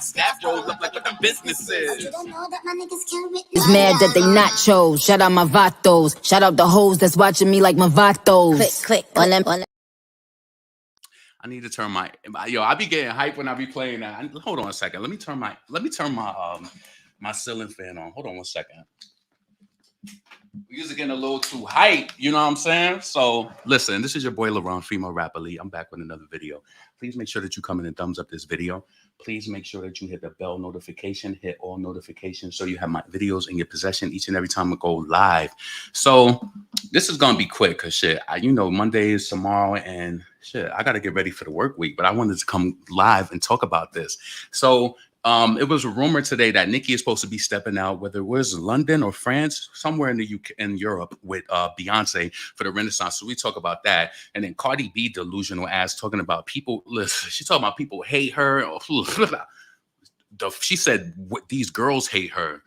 Staff rolls up like what the business is. It's mad that they not chose. Shout out my vatos. Shout out the hoes that's watching me like my vatos. Click. I need to turn my I be getting hype when I be playing that. Hold on a second. Let me turn my my ceiling fan on. Hold on 1 second. We usually getting a little too hype, you know what I'm saying? So listen, this is your boy LaRon, female rap elite. I'm back with another video. Please make sure that you come in and thumbs up this video. Please make sure that you hit the bell notification, hit all notifications so you have my videos in your possession each and every time I go live. So this is gonna be quick because shit, Monday is tomorrow and shit, I gotta get ready for the work week, but I wanted to come live and talk about this. So it was a rumor today that Nicki is supposed to be stepping out, whether it was London or France, somewhere in the UK, in Europe, with Beyonce for the Renaissance. So we talk about that, and then Cardi B, delusional ass, talking about people. Listen, she's talking about people hate her. She said these girls hate her.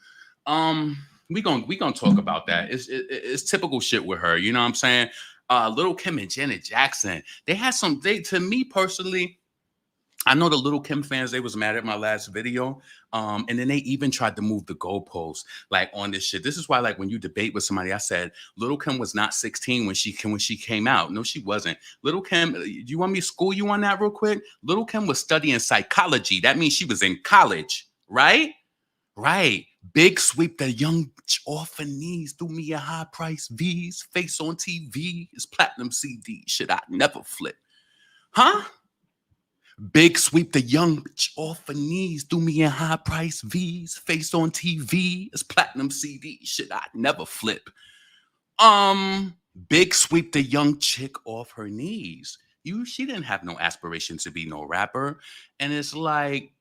We gonna talk about that. It's typical shit with her. You know what I'm saying? Lil' Kim and Janet Jackson. They had some. To me personally, I know the Lil' Kim fans, they was mad at my last video. And then they even tried to move the goalposts like on this shit. This is why, like, when you debate with somebody, I said Lil' Kim was not 16 when she came out. No, she wasn't. Lil' Kim, do you want me to school you on that real quick? Lil' Kim was studying psychology. That means she was in college, right? Right. Big sweep the young off her knees, threw me a high price V's, face on TV, it's platinum CD, shit I never flip. Huh? Big sweep the young bitch off her knees, threw me in high price V's, face on TV, it's platinum CD, shit I never flip. Big sweep the young chick off her knees. She didn't have no aspiration to be no rapper, and it's like,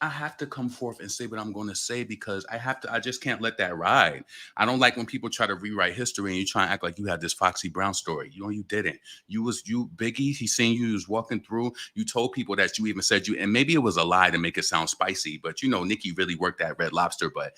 I have to come forth and say what I'm going to say because I just can't let that ride. I don't like when people try to rewrite history and you try and act like you had this Foxy Brown story. You didn't. Biggie, he seen you was walking through. You told people that you even said and maybe it was a lie to make it sound spicy, but Nicki really worked at Red Lobster. But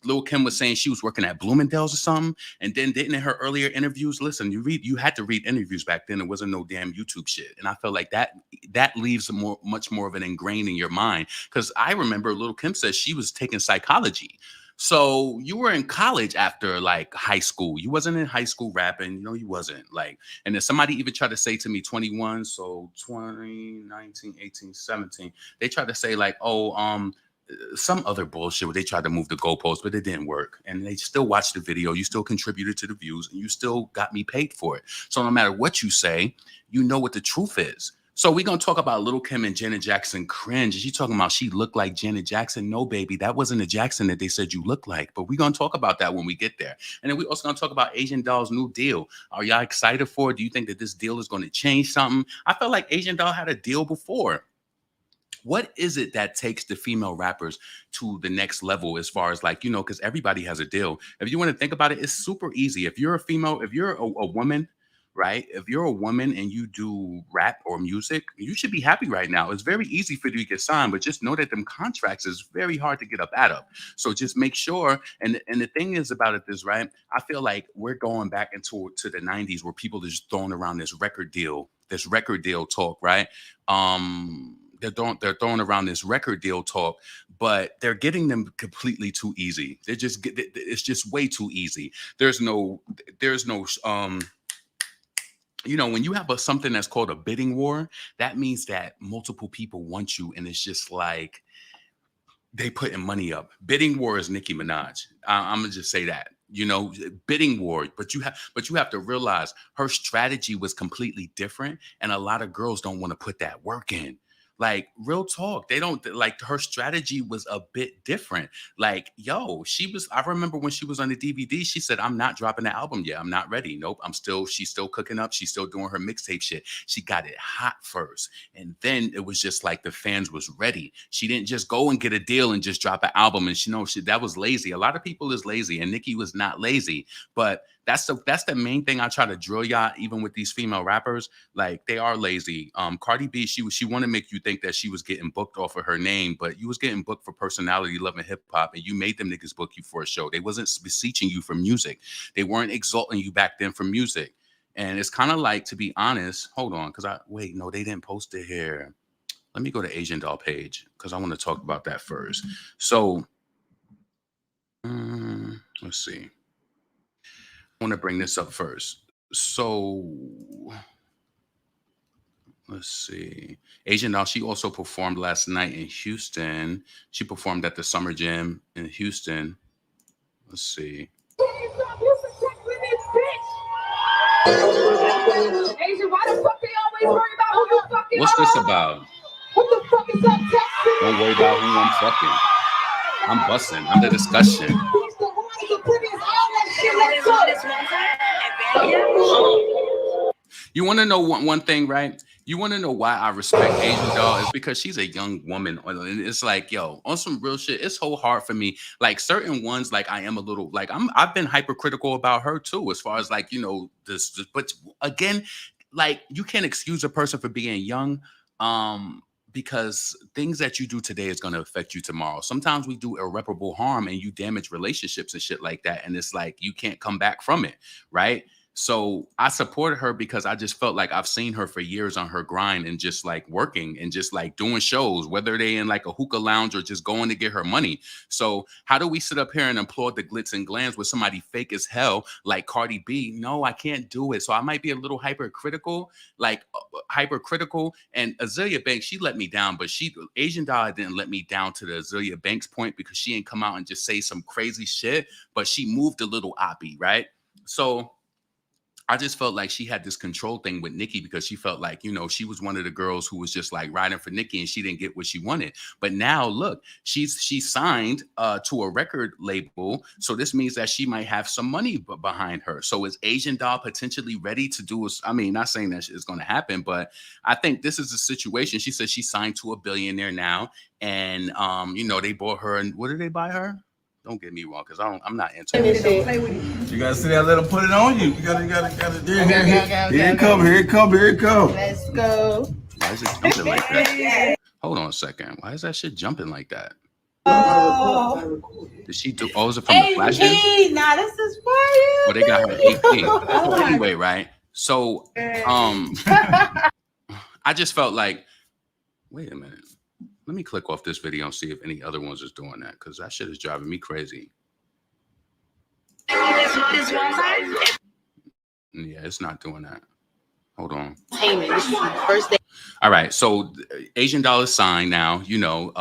Lil' Kim was saying she was working at Bloomingdale's or something. And then didn't in her earlier interviews, listen, you had to read interviews back then. It wasn't no damn YouTube shit. And I felt like that leaves much more of an ingrained in your mind. Because I remember Lil' Kim said she was taking psychology. So you were in college after like high school. You wasn't in high school rapping. You wasn't like, and then somebody even tried to say to me 21, so 20, 19, 18, 17. They tried to say like, some other bullshit where they tried to move the goalposts, but it didn't work. And they still watched the video. You still contributed to the views and you still got me paid for it. So no matter what you say, you know what the truth is. So we're going to talk about Lil' Kim and Janet Jackson cringe. She talking about she looked like Janet Jackson. No, baby, that wasn't the Jackson that they said you look like. But we're going to talk about that when we get there. And then we're also going to talk about Asian Doll's new deal. Are y'all excited for it? Do you think that this deal is going to change something? I felt like Asian Doll had a deal before. What is it that takes the female rappers to the next level as far as like, because everybody has a deal. If you want to think about it, it's super easy. If you're a female, if you're a woman, right? If you're a woman and you do rap or music, you should be happy right now. It's very easy for you to get signed, but just know that them contracts is very hard to get up out of. So just make sure. And the thing is about it is, right? I feel like we're going back to the 90s where people are just throwing around this record deal talk, right? They're throwing around this record deal talk, but they're getting them completely too easy. It's just way too easy. There's no when you have something that's called a bidding war, that means that multiple people want you, and it's just like they putting money up. Bidding war is Nicki Minaj. I'm gonna just say that. Bidding war, but you have to realize her strategy was completely different, and a lot of girls don't want to put that work in. Like, real talk, they don't like her strategy was a bit different. Like, I remember when she was on the DVD, she said, I'm not dropping the album yet. I'm not ready. Nope. She's still cooking up. She's still doing her mixtape shit. She got it hot first. And then it was just like the fans was ready. She didn't just go and get a deal and just drop an album. And that was lazy. A lot of people is lazy, and Nicki was not lazy, but that's the main thing I try to drill y'all, even with these female rappers. Like, they are lazy. Cardi B, she want to make you think that she was getting booked off of her name, but you was getting booked for personality, loving hip hop, and you made them niggas book you for a show. They wasn't beseeching you for music. They weren't exalting you back then for music. And it's kind of like, to be honest, hold on, because they didn't post it here. Let me go to Asian Doll page because I want to talk about that first. So let's see. I want to bring this up first. So let's see. Asian Doll, she also performed last night in Houston. She performed at the Summer Jam in Houston. Let's see. What's this about? Don't worry about who I'm fucking. I'm busting. I'm the discussion. You want to know one thing, right? You want to know why I respect Asian Doll is because she's a young woman. And it's like, yo, on some real shit, it's so hard for me. Like certain ones, like I am a little like I've been hypercritical about her too, as far as like, you know, this but again, like you can't excuse a person for being young. Because things that you do today is going to affect you tomorrow. Sometimes we do irreparable harm and you damage relationships and shit like that. And it's like you can't come back from it, right? So I supported her because I just felt like I've seen her for years on her grind and just like working and just like doing shows, whether they in like a hookah lounge or just going to get her money. So how do we sit up here and applaud the glitz and glams with somebody fake as hell like Cardi B? No, I can't do it. So I might be a little hypercritical, And Azealia Banks, she let me down, but Asian Doll didn't let me down to the Azealia Banks point because she ain't come out and just say some crazy shit, but she moved a little oppy, right? So I just felt like she had this control thing with Nicki because she felt like, you know, she was one of the girls who was just like riding for Nicki and she didn't get what she wanted. But now look, she's signed to a record label. So this means that she might have some money behind her. So is Asian Doll potentially ready to do I mean, not saying that it's going to happen, but I think this is a situation. She said she's signed to a billionaire now. And, you know, they bought her. And what did they buy her? Don't get me wrong, because I'm not into it. You gotta sit there and let them put it on you. You gotta. Here it come. Let's go. Why is it jumping like that? Hold on a second. Why is that shit jumping like that? Did she do? Oh, is it from the flash? Nah, this is for you. Well, they got her AP. So anyway, right? So, I just felt like, wait a minute. Let me click off this video and see if any other ones is doing that, because that shit is driving me crazy. Yeah, it's not doing that. Hold on. All right, so Asian Doll is signed now. You know,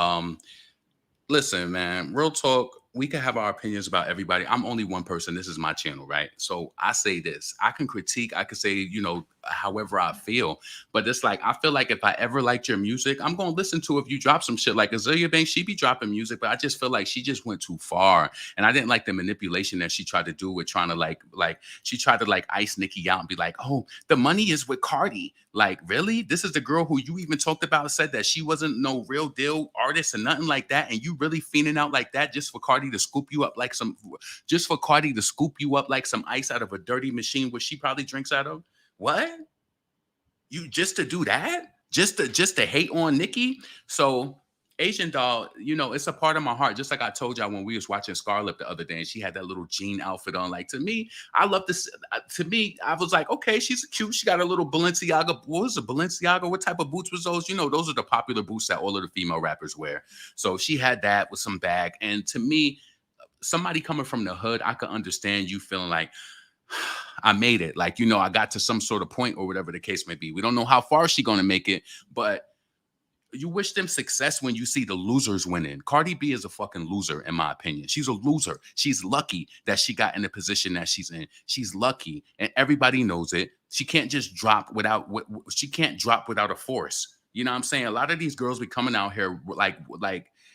listen, man, real talk. We can have our opinions about everybody. I'm only one person. This is my channel, right? So I say this. I can critique. I can say, you know, however I feel. But it's like, I feel like if I ever liked your music, I'm going to listen to if you drop some shit. Like Azealia Banks, she be dropping music, but I just feel like she just went too far. And I didn't like the manipulation that she tried to do with trying to like she tried to like ice Nicki out and be like, oh, the money is with Cardi. Like, really? This is the girl who you even talked about, said that she wasn't no real deal artist and nothing like that. And you really fiending out like that just for Cardi to scoop you up like some ice out of a dirty machine, which she probably drinks out of? What? You just to do that? Just to hate on Nicki? So Asian Doll, you know, it's a part of my heart. Just like I told y'all when we was watching Scarlett the other day, and she had that little jean outfit on. Like, to me, I love this. To me, I was like, okay, she's cute. She got a little Balenciaga. What was it, Balenciaga? What type of boots was those? You know, those are the popular boots that all of the female rappers wear. So she had that with some bag. And to me, somebody coming from the hood, I could understand you feeling like, I made it. Like, you know, I got to some sort of point or whatever the case may be. We don't know how far she's going to make it, but you wish them success when you see the losers winning. Cardi B is a fucking loser, in my opinion. She's a loser. She's lucky that she got in the position that she's in. She's lucky, and everybody knows it. She can't just drop without a force. You know what I'm saying? A lot of these girls be coming out here like,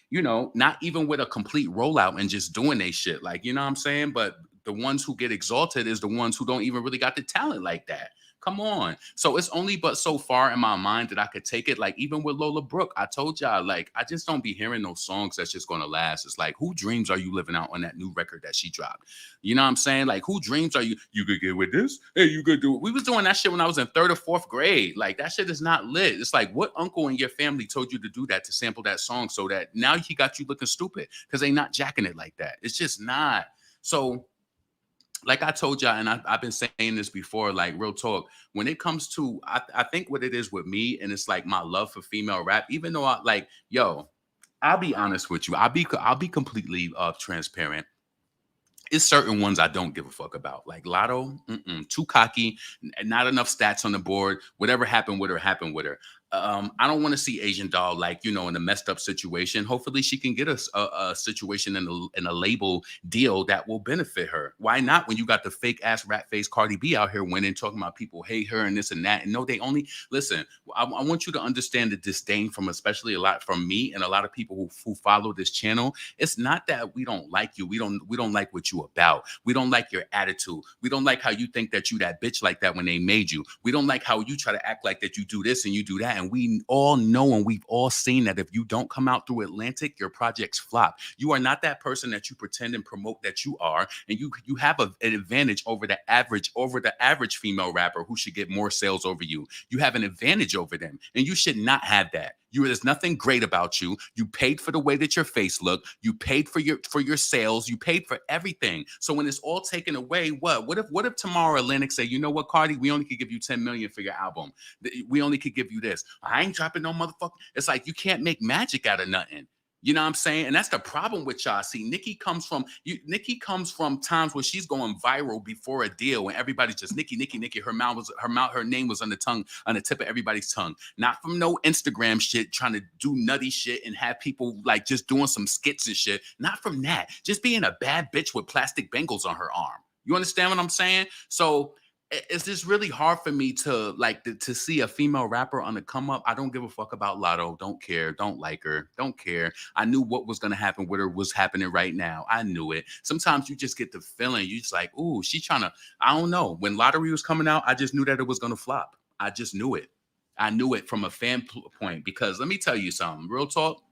you know, not even with a complete rollout and just doing they shit. Like, you know what I'm saying? But the ones who get exalted is the ones who don't even really got the talent like that. Come on. So it's only but so far in my mind that I could take it. Like, even with Lola Brooke, I told y'all, like, I just don't be hearing those songs that's just going to last. It's like, who dreams are you living out on that new record that she dropped? You know what I'm saying? Like, who dreams are you could get with this? Hey, you could do it. We was doing that shit when I was in 3rd or 4th grade. Like, that shit is not lit. It's like, what uncle in your family told you to do that, to sample that song, so that now he got you looking stupid because they not jacking it like that? It's just not. So like I told y'all, and I've been saying this before, like real talk. When it comes to, I think what it is with me, and it's like my love for female rap. Even though I like, yo, I'll be honest with you. I'll be completely transparent. It's certain ones I don't give a fuck about. Like Lotto, too cocky, not enough stats on the board. Whatever happened with her, happened with her. I don't want to see Asian doll like in a messed up situation. Hopefully, she can get a situation in a label deal that will benefit her. Why not? When you got the fake ass rat face Cardi B out here winning, talking about people hate her and this and that. And no, they only listen. I want you to understand the disdain from especially a lot from me and a lot of people who follow this channel. It's not that we don't like you. We don't like what you about. We don't like your attitude. We don't like how you think that you that bitch like that when they made you. We don't like how you try to act like that you do this and you do that. And we all know and we've all seen that if you don't come out through Atlantic, your projects flop. You are not that person that you pretend and promote that you are, and you have an advantage over the average female rapper who should get more sales over you. You have an advantage over them, and you should not have that. There's nothing great about you. You paid for the way that your face looked. You paid for your sales. You paid for everything. So when it's all taken away, what if tomorrow Atlantic say, you know what, Cardi, we only could give you 10 million for your album. We only could give you this. I ain't dropping no motherfucker. It's like you can't make magic out of nothing. You know what I'm saying? And that's the problem with y'all. See, Nicki comes from times where she's going viral before a deal, and everybody's just Nicki. Her name was on the tip of everybody's tongue. Not from no Instagram shit, trying to do nutty shit and have people like just doing some skits and shit. Not from that. Just being a bad bitch with plastic bangles on her arm. You understand what I'm saying? So it's just really hard for me to to see a female rapper on the come up. I don't give a fuck about Lotto. Don't care. Don't like her. Don't care. I knew what was gonna happen with her was happening right now. I knew it. Sometimes you just get the feeling. You just like, ooh, she trying to. I don't know. When Lottery was coming out, I just knew that it was gonna flop. I just knew it. I knew it from a point because let me tell you something. Real talk.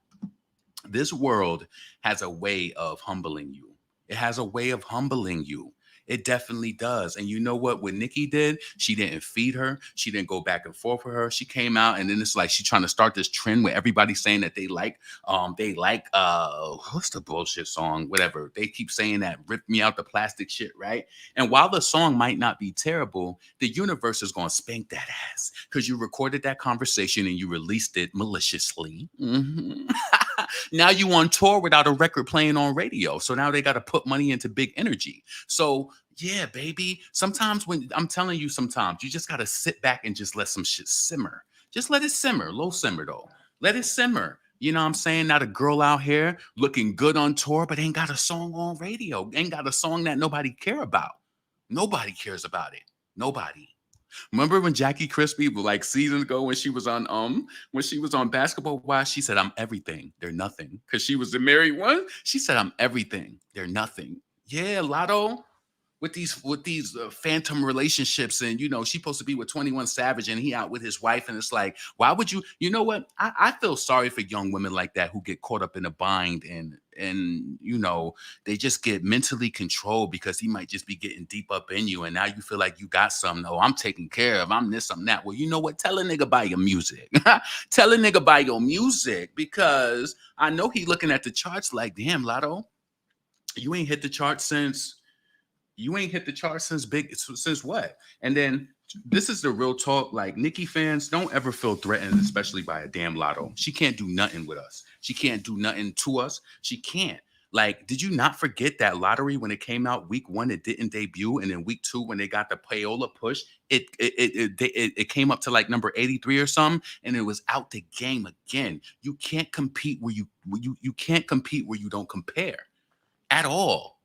This world has a way of humbling you. It has a way of humbling you. It definitely does. And you know what Nicki did? She didn't feed her. She didn't go back and forth with her. She came out and then it's like she's trying to start this trend where everybody's saying that they like what's the bullshit song? Whatever. They keep saying that rip me out the plastic shit, right? And while the song might not be terrible, the universe is gonna spank that ass because you recorded that conversation and you released it maliciously. Now you on tour without a record playing on radio. So now they got to put money into big energy. So yeah, baby. Sometimes when I'm telling you, sometimes you just got to sit back and just let some shit simmer. Just let it simmer. Low simmer though. Let it simmer. You know what I'm saying? Not a girl out here looking good on tour, but ain't got a song on radio. Ain't got a song that nobody care about. Nobody cares about it. Nobody. Remember when Jackie Crispy, like seasons ago, when she was on Basketball Wives, she said, "I'm everything, they're nothing," because she was the married one. She said, "I'm everything, they're nothing." Yeah, Lotto with these phantom relationships, and she's supposed to be with 21 Savage, and he out with his wife, and it's like, why would you? You know what? I feel sorry for young women like that who get caught up in a bind and they just get mentally controlled because he might just be getting deep up in you, and now you feel like you got something. Oh, I'm taken care of. I'm this, I'm that. Well, you know what? Tell a nigga buy your music. Tell a nigga buy your music because I know he looking at the charts like, damn, Lotto, you ain't hit the charts since since what? And then this is the real talk. Like Nicki fans, don't ever feel threatened, especially by a damn Lotto. She can't do nothing with us. She can't do nothing to us. She can't. Like, did you not forget that Lottery when it came out week 1, it didn't debut, and then week 2 when they got the payola push, it came up to like number 83 or something, and it was out the game again. You can't compete where you can't compete where you don't compare at all.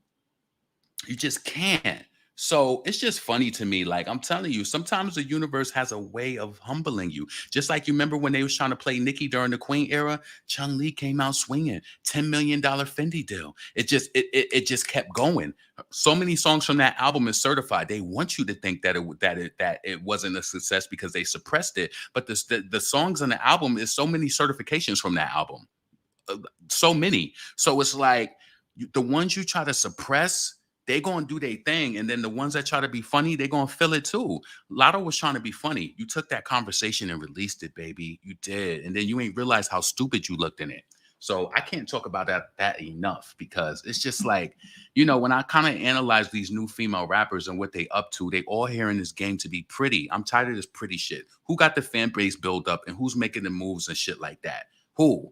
You just can't. So it's just funny to me. Like I'm telling you, sometimes the universe has a way of humbling you. Just like you remember when they was trying to play Nicki during the Queen era, Chung Lee came out swinging, $10 million Fendi deal. It just kept going. So many songs from that album is certified. They want you to think that it wasn't a success because they suppressed it. But the songs on the album is so many certifications from that album, so many. So it's like the ones you try to suppress, they gonna do their thing, and then the ones that try to be funny, they gonna feel it too. Lotto was trying to be funny. You took that conversation and released it, baby. You did, and then you ain't realize how stupid you looked in it. So I can't talk about that enough because it's just like, you know, when I kind of analyze these new female rappers and what they up to, they all here in this game to be pretty. I'm tired of this pretty shit. Who got the fan base build up and who's making the moves and shit like that? Who?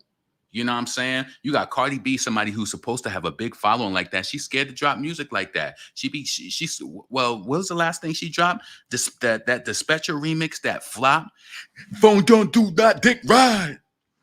You know what I'm saying? You got Cardi B, somebody who's supposed to have a big following like that. She's scared to drop music like that. She's well, what was the last thing she dropped? That Dispatcher remix that flop. Phone don't do that dick ride.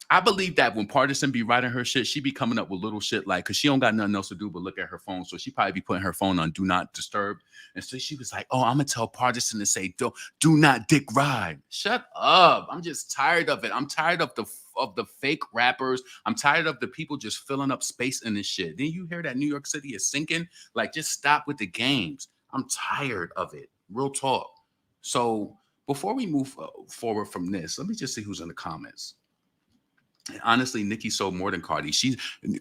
I believe that when Partisan be writing her shit, she be coming up with little shit like, because she don't got nothing else to do but look at her phone. So she probably be putting her phone on do not disturb. And so she was like, oh, I'm going to tell Partisan to say, do not dick ride. Shut up. I'm just tired of it. I'm tired of the fake rappers. I'm tired of the people just filling up space in this shit. Then you hear that New York City is sinking? Like, just stop with the games. I'm tired of it. Real talk. So before we move forward from this, let me just see who's in the comments. Honestly, Nicki sold more than Cardi.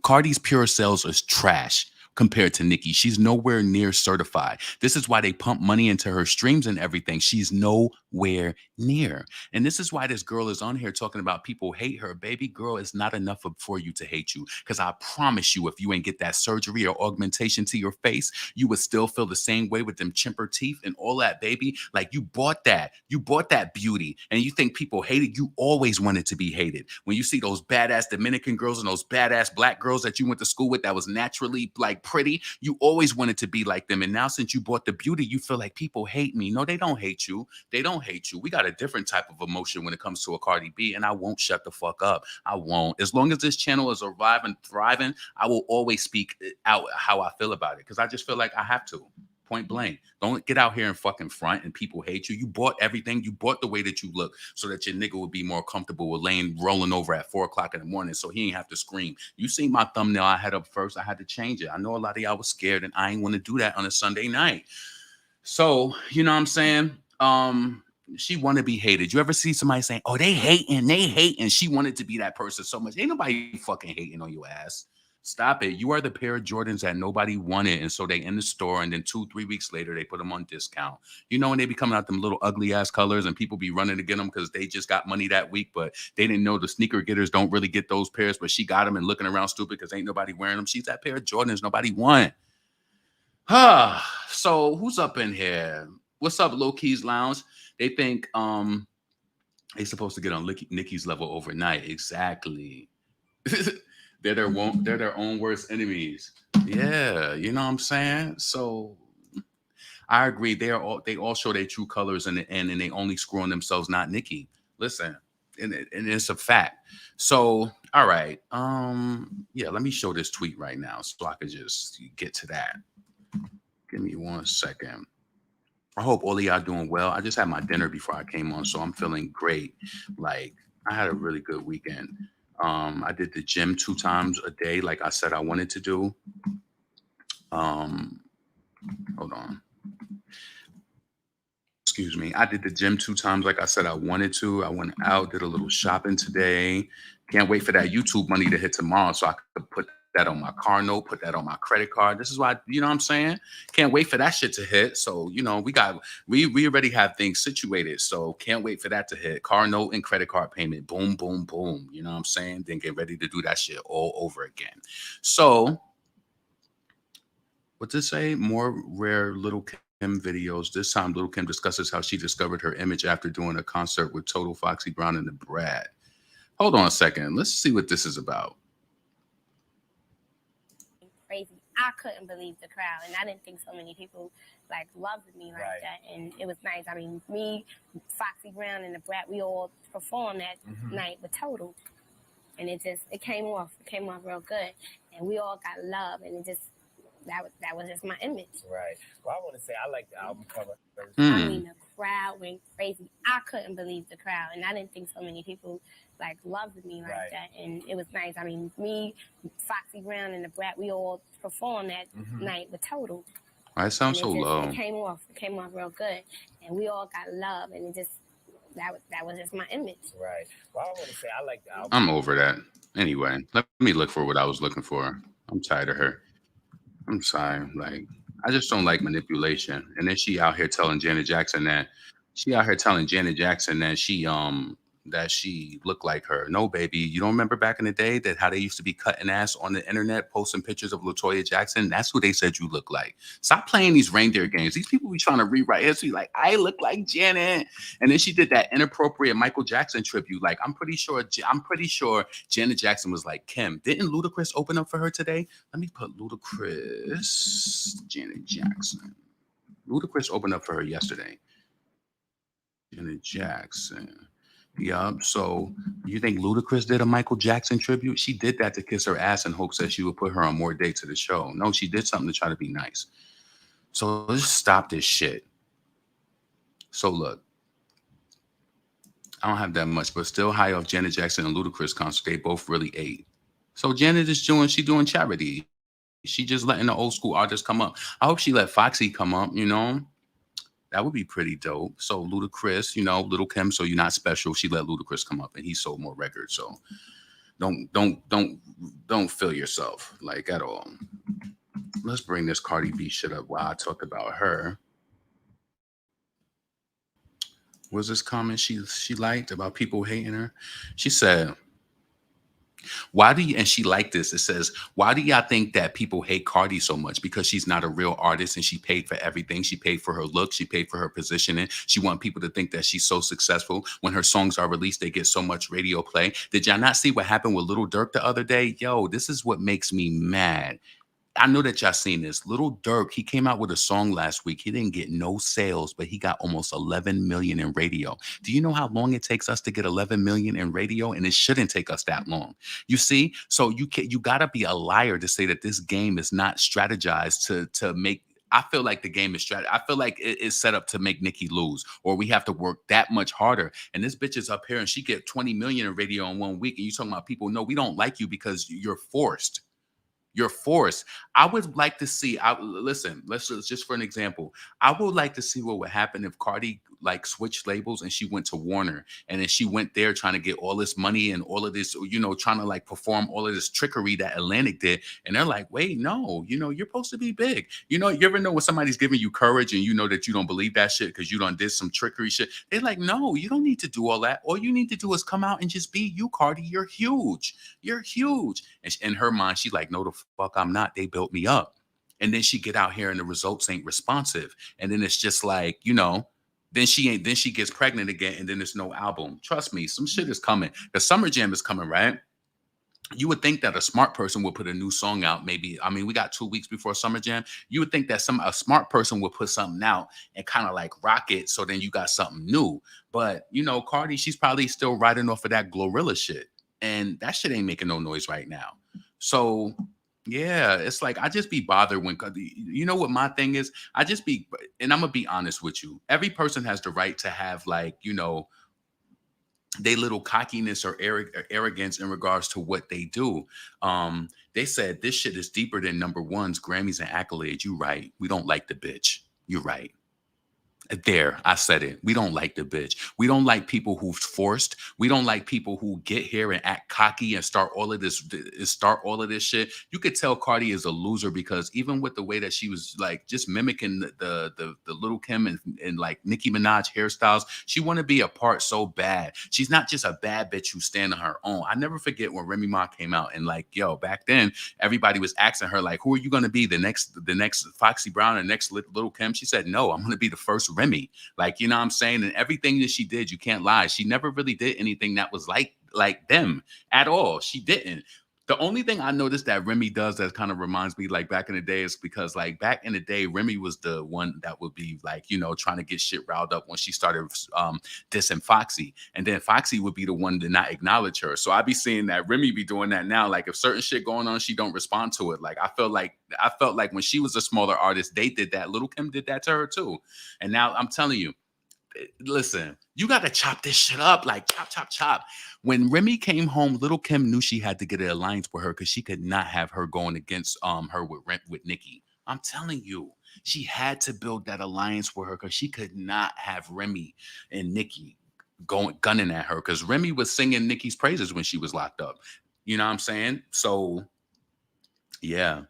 Cardi's pure sales is trash compared to Nicki. She's nowhere near certified. This is why they pump money into her streams and everything. She's nowhere near. And this is why this girl is on here talking about people hate her. Baby girl, it's not enough for you to hate you. Because I promise you, if you ain't get that surgery or augmentation to your face, you would still feel the same way with them chimper teeth and all that, baby. Like you bought that. You bought that beauty. And you think people hate it. You always wanted to be hated. When you see those badass Dominican girls and those badass black girls that you went to school with that was naturally like pretty, you always wanted to be like them. And now since you bought the beauty, you feel like people hate me. No, they don't hate you. They don't hate you. We got a different type of emotion when it comes to a Cardi B, and I won't shut the fuck up. I won't. As long as this channel is alive and thriving, I will always speak out how I feel about it because I just feel like I have to. Point blank. Don't get out here and fucking front and people hate you. You bought everything. You bought the way that you look so that your nigga would be more comfortable with rolling over at 4 o'clock in the morning so he ain't have to scream. You see my thumbnail I had up first. I had to change it. I know a lot of y'all was scared and I ain't want to do that on a Sunday night. So, you know what I'm saying? She want to be hated. You ever see somebody saying, oh, they hating. She wanted to be that person so much. Ain't nobody fucking hating on your ass. Stop it. You are the pair of Jordans that nobody wanted. And so they in the store and then 2-3 weeks later, they put them on discount. You know, when they be coming out them little ugly ass colors and people be running to get them because they just got money that week, but they didn't know the sneaker getters don't really get those pairs, but she got them and looking around stupid because ain't nobody wearing them. She's that pair of Jordans nobody want. So who's up in here? What's up, Low Keys Lounge? They think they supposed to get on Nicki's level overnight. Exactly. They're their own worst enemies. Yeah, you know what I'm saying? So I agree. They all show their true colors in the end, and they only screw on themselves, not Nicki. Listen, and it's a fact. So, all right. Yeah, let me show this tweet right now so I could just get to that. Give me 1 second. I hope all of y'all doing well. I just had my dinner before I came on, so I'm feeling great. Like, I had a really good weekend. I did the gym 2 times a day, like I said I wanted to do. Hold on. Excuse me. I did the gym 2 times, like I said I wanted to. I went out, did a little shopping today. Can't wait for that YouTube money to hit tomorrow so I could put that on my car note, put that on my credit card. This is why, you know what I'm saying? Can't wait for that shit to hit. So, you know, we already have things situated. So can't wait for that to hit. Car note and credit card payment. Boom, boom, boom. You know what I'm saying? Then get ready to do that shit all over again. So what's it say? More rare Little Kim videos. This time Little Kim discusses how she discovered her image after doing a concert with Total, Foxy Brown, and the Brat. Hold on a second. Let's see what this is about. Crazy. I couldn't believe the crowd, and I didn't think so many people like loved me like that. And it was nice. I mean, me, Foxy Brown, and the Brat, we all performed that night with Total, and it came off. It came off real good, and we all got love, and it just that was just my image. Right. Well, I want to say I like the album cover. I mean, the crowd went crazy. I couldn't believe the crowd, and I didn't think so many people like loved me like that. And it was nice. I mean, me, Foxy Brown, and the Brat, we all performed that night with Total. That sounds so low. It came off real good, and we all got love, and it just that was just my image. Right. Well, I want to say I like the album. I'm over that. Anyway, let me look for what I was looking for. I'm tired of her. I'm sorry. Like, I just don't like manipulation. And then she out here telling Janet Jackson that she that she looked like her. No, baby, you don't remember back in the day that how they used to be cutting ass on the internet, posting pictures of LaToya Jackson? That's who they said you look like. Stop playing these reindeer games. These people be trying to rewrite history. Like, I look like Janet, and then she did that inappropriate Michael Jackson tribute. Like, I'm pretty sure Janet Jackson was like, Kim, didn't Ludacris open up for her today? Let me put Ludacris, Janet Jackson. Ludacris opened up for her yesterday. Janet Jackson. Yup. So you think Ludacris did a Michael Jackson tribute? She did that to kiss her ass in hopes that she would put her on more dates to the show. No, she did something to try to be nice. So let's stop this shit. So look, I don't have that much, but still high off Janet Jackson and Ludacris concert. They both really ate. So Janet is doing charity. She just letting the old school artists come up. I hope she let Foxy come up, you know. That would be pretty dope. So Ludacris, you know, Little Kim, so you're not special. She let Ludacris come up and he sold more records. So don't feel yourself like at all. Let's bring this Cardi B shit up while I talk about her. Was this comment she liked about people hating her? She said, why do you, and she liked this, it says, why do y'all think that people hate Cardi so much? Because she's not a real artist and she paid for everything. She paid for her look. She paid for her positioning. She want people to think that she's so successful. When her songs are released, they get so much radio play. Did y'all not see what happened with Lil Durk the other day? Yo, this is what makes me mad. I know that y'all seen this. Lil Durk, he came out with a song last week. He didn't get no sales, but he got almost 11 million in radio. Do you know how long it takes us to get 11 million in radio? And it shouldn't take us that long. You see? So you gotta be a liar to say that this game is not strategized to make. I feel like the game is strategy. I feel like it is set up to make Nicki lose, or we have to work that much harder. And this bitch is up here and she get 20 million in radio in 1 week. And you talking about people, no, we don't like you because you're forced. You're forced. I would like to see. Listen. Let's just for an example. I would like to see what would happen if Cardi like switched labels and she went to Warner and then she went there trying to get all this money and all of this, you know, trying to like perform all of this trickery that Atlantic did. And they're like, wait, no, you know, you're supposed to be big. You know, you ever know when somebody's giving you courage and you know that you don't believe that shit because you done did some trickery shit? They're like, no, you don't need to do all that. All you need to do is come out and just be you, Cardi. You're huge. You're huge. And in her mind, she's like, no, the fuck I'm not. They built me up. And then she get out here and the results ain't responsive. And then it's just like, you know, then she gets pregnant again and then there's no album. Trust me, some shit is coming. The Summer Jam is coming, right? You would think that a smart person would put a new song out. Maybe, I mean, we got 2 weeks before Summer Jam. You would think that a smart person would put something out and kind of like rock it. So then you got something new. But, you know, Cardi, she's probably still riding off of that Glorilla shit. And that shit ain't making no noise right now. So yeah, it's like I just be bothered when, you know what my thing is? I just be, and I'm gonna be honest with you. Every person has the right to have like, you know, they little cockiness or arrogance in regards to what they do. They said this shit is deeper than number ones, Grammys, and accolades. You right. We don't like the bitch. You're right. There, I said it. We don't like the bitch. We don't like people who's forced. We don't like people who get here and act cocky and start all of this shit. You could tell Cardi is a loser because even with the way that she was like just mimicking the Little Kim and like Nicki Minaj hairstyles, she want to be a part so bad. She's not just a bad bitch who stand on her own. I never forget when Remy Ma came out and like, yo, back then everybody was asking her like, who are you gonna be, the next Foxy Brown or next Little Kim? She said, no, I'm gonna be the first Remy. Like, you know what I'm saying? And everything that she did, you can't lie. She never really did anything that was like them at all. She didn't. The only thing I noticed that Remy does that kind of reminds me like back in the day is because like back in the day, Remy was the one that would be like, you know, trying to get shit riled up when she started dissing Foxy. And then Foxy would be the one to not acknowledge her. So I be seeing that Remy be doing that now. Like if certain shit going on, she don't respond to it. Like I felt like when she was a smaller artist, they did that. Little Kim did that to her too. And now I'm telling you, listen, you got to chop this shit up, like chop, chop, chop. When Remy came home, Little Kim knew she had to get an alliance with her because she could not have her going against her with Nicki. I'm telling you, she had to build that alliance with her because she could not have Remy and Nicki gunning at her because Remy was singing Nicki's praises when she was locked up. You know what I'm saying? So yeah.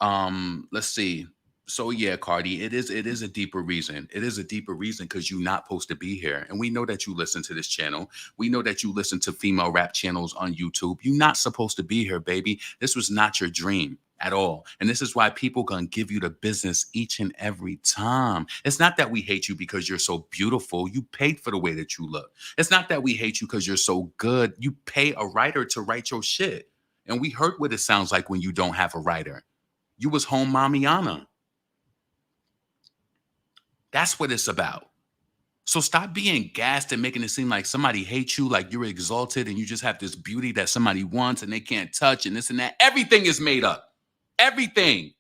Let's see. So yeah, Cardi, it is a deeper reason. It is a deeper reason because you're not supposed to be here. And we know that you listen to this channel. We know that you listen to female rap channels on YouTube. You're not supposed to be here, baby. This was not your dream at all. And this is why people gonna give you the business each and every time. It's not that we hate you because you're so beautiful. You paid for the way that you look. It's not that we hate you because you're so good. You pay a writer to write your shit. And we heard what it sounds like when you don't have a writer. You was home mamiana. That's what it's about. So stop being gassed and making it seem like somebody hates you, like you're exalted and you just have this beauty that somebody wants and they can't touch and this and that. Everything is made up. Everything.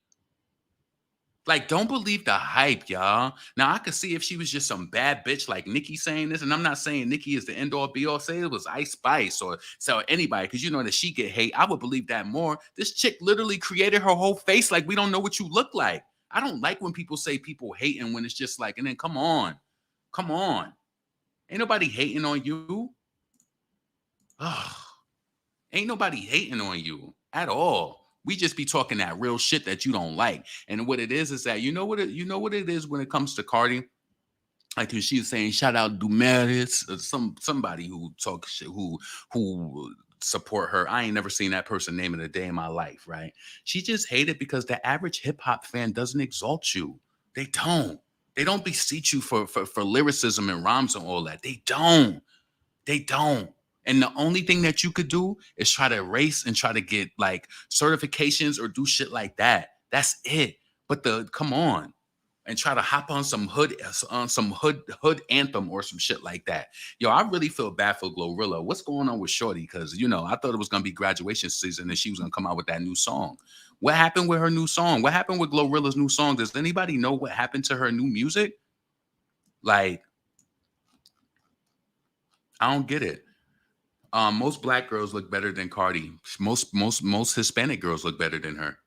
Like, don't believe the hype, y'all. Now, I could see if she was just some bad bitch like Nicki saying this, and I'm not saying Nicki is the end-all be-all. Say it was Ice Spice or so anybody, because you know that she get hate. I would believe that more. This chick literally created her whole face like we don't know what you look like. I don't like when people say people hating when it's just like, and then come on. Come on. Ain't nobody hating on you. Ugh. Ain't nobody hating on you at all. We just be talking that real shit that you don't like. And what it is that you know what it is when it comes to Cardi. Like she's saying, shout out Dumeris, somebody who talks shit, who support her. I ain't never seen that person name in a day in my life, right? She just hated because the average hip hop fan doesn't exalt you. They don't. They don't beseech you for lyricism and rhymes and all that. They don't. They don't. And the only thing that you could do is try to erase and try to get like certifications or do shit like that. That's it. But come on and try to hop on some hood anthem or some shit like that. Yo, I really feel bad for Glorilla. What's going on with Shorty? Because I thought it was gonna be graduation season and she was gonna come out with that new song. What happened with her new song? What happened with Glorilla's new song? Does anybody know what happened to her new music? Like, I don't get it. Most black girls look better than Cardi. Most Hispanic girls look better than her.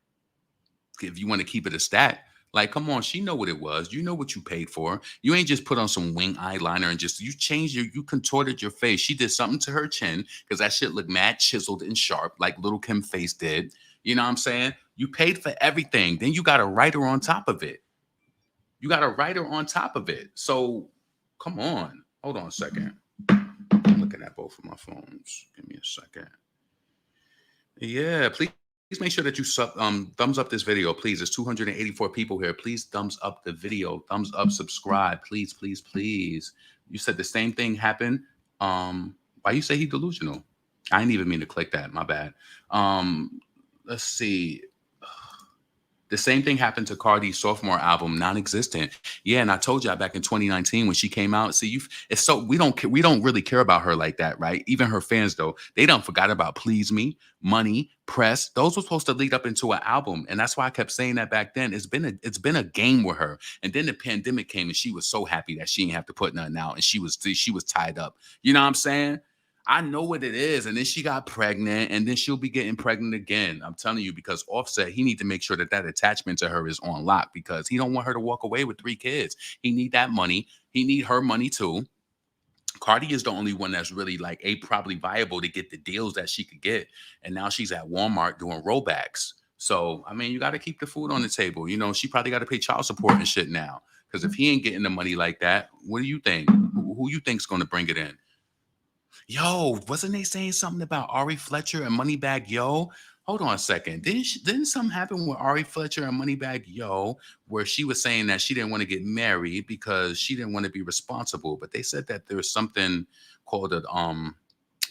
If you want to keep it a stat, like, come on, she know what it was. You know what you paid for. You ain't just put on some wing eyeliner and just you contorted your face. She did something to her chin because that shit looked mad chiseled and sharp, like Little Kim face did. You know what I'm saying? You paid for everything. Then you got a writer on top of it. So come on. Hold on a second. I'm looking at both of my phones. Give me a second. Yeah, please make sure that you thumbs up this video, please. There's 284 people here. Please thumbs up the video. Thumbs up, subscribe, please, please, please. You said the same thing happened. Why you say he delusional? I didn't even mean to click that. My bad. Let's see. The same thing happened to Cardi's sophomore album, Non-Existent. Yeah, and I told you back in 2019 when she came out. See, we don't really care about her like that, right? Even her fans, though, they don't forgot about Please Me, Money, Press. Those were supposed to lead up into an album, and that's why I kept saying that back then. It's been a game with her, and then the pandemic came, and she was so happy that she didn't have to put nothing out, and she was tied up. You know what I'm saying? I know what it is. And then she got pregnant and then she'll be getting pregnant again. I'm telling you, because Offset, he need to make sure that attachment to her is on lock because he don't want her to walk away with 3 kids. He need that money. He need her money too. Cardi is the only one that's really like probably viable to get the deals that she could get. And now she's at Walmart doing rollbacks. So, I mean, you got to keep the food on the table. She probably got to pay child support and shit now. Because if he ain't getting the money like that, what do you think? Who you think's going to bring it in? Yo, wasn't they saying something about Ari Fletcher and Moneybagg Yo? Hold on a second. Didn't something happen with Ari Fletcher and Moneybagg Yo where she was saying that she didn't want to get married because she didn't want to be responsible? But they said that there's something called an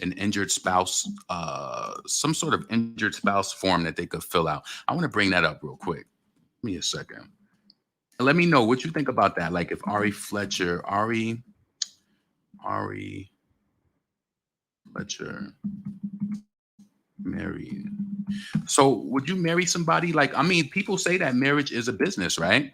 injured spouse, some sort of injured spouse form that they could fill out. I want to bring that up real quick. Give me a second. And let me know what you think about that. Like if Ari Fletcher married. So would you marry somebody people say that marriage is a business, right?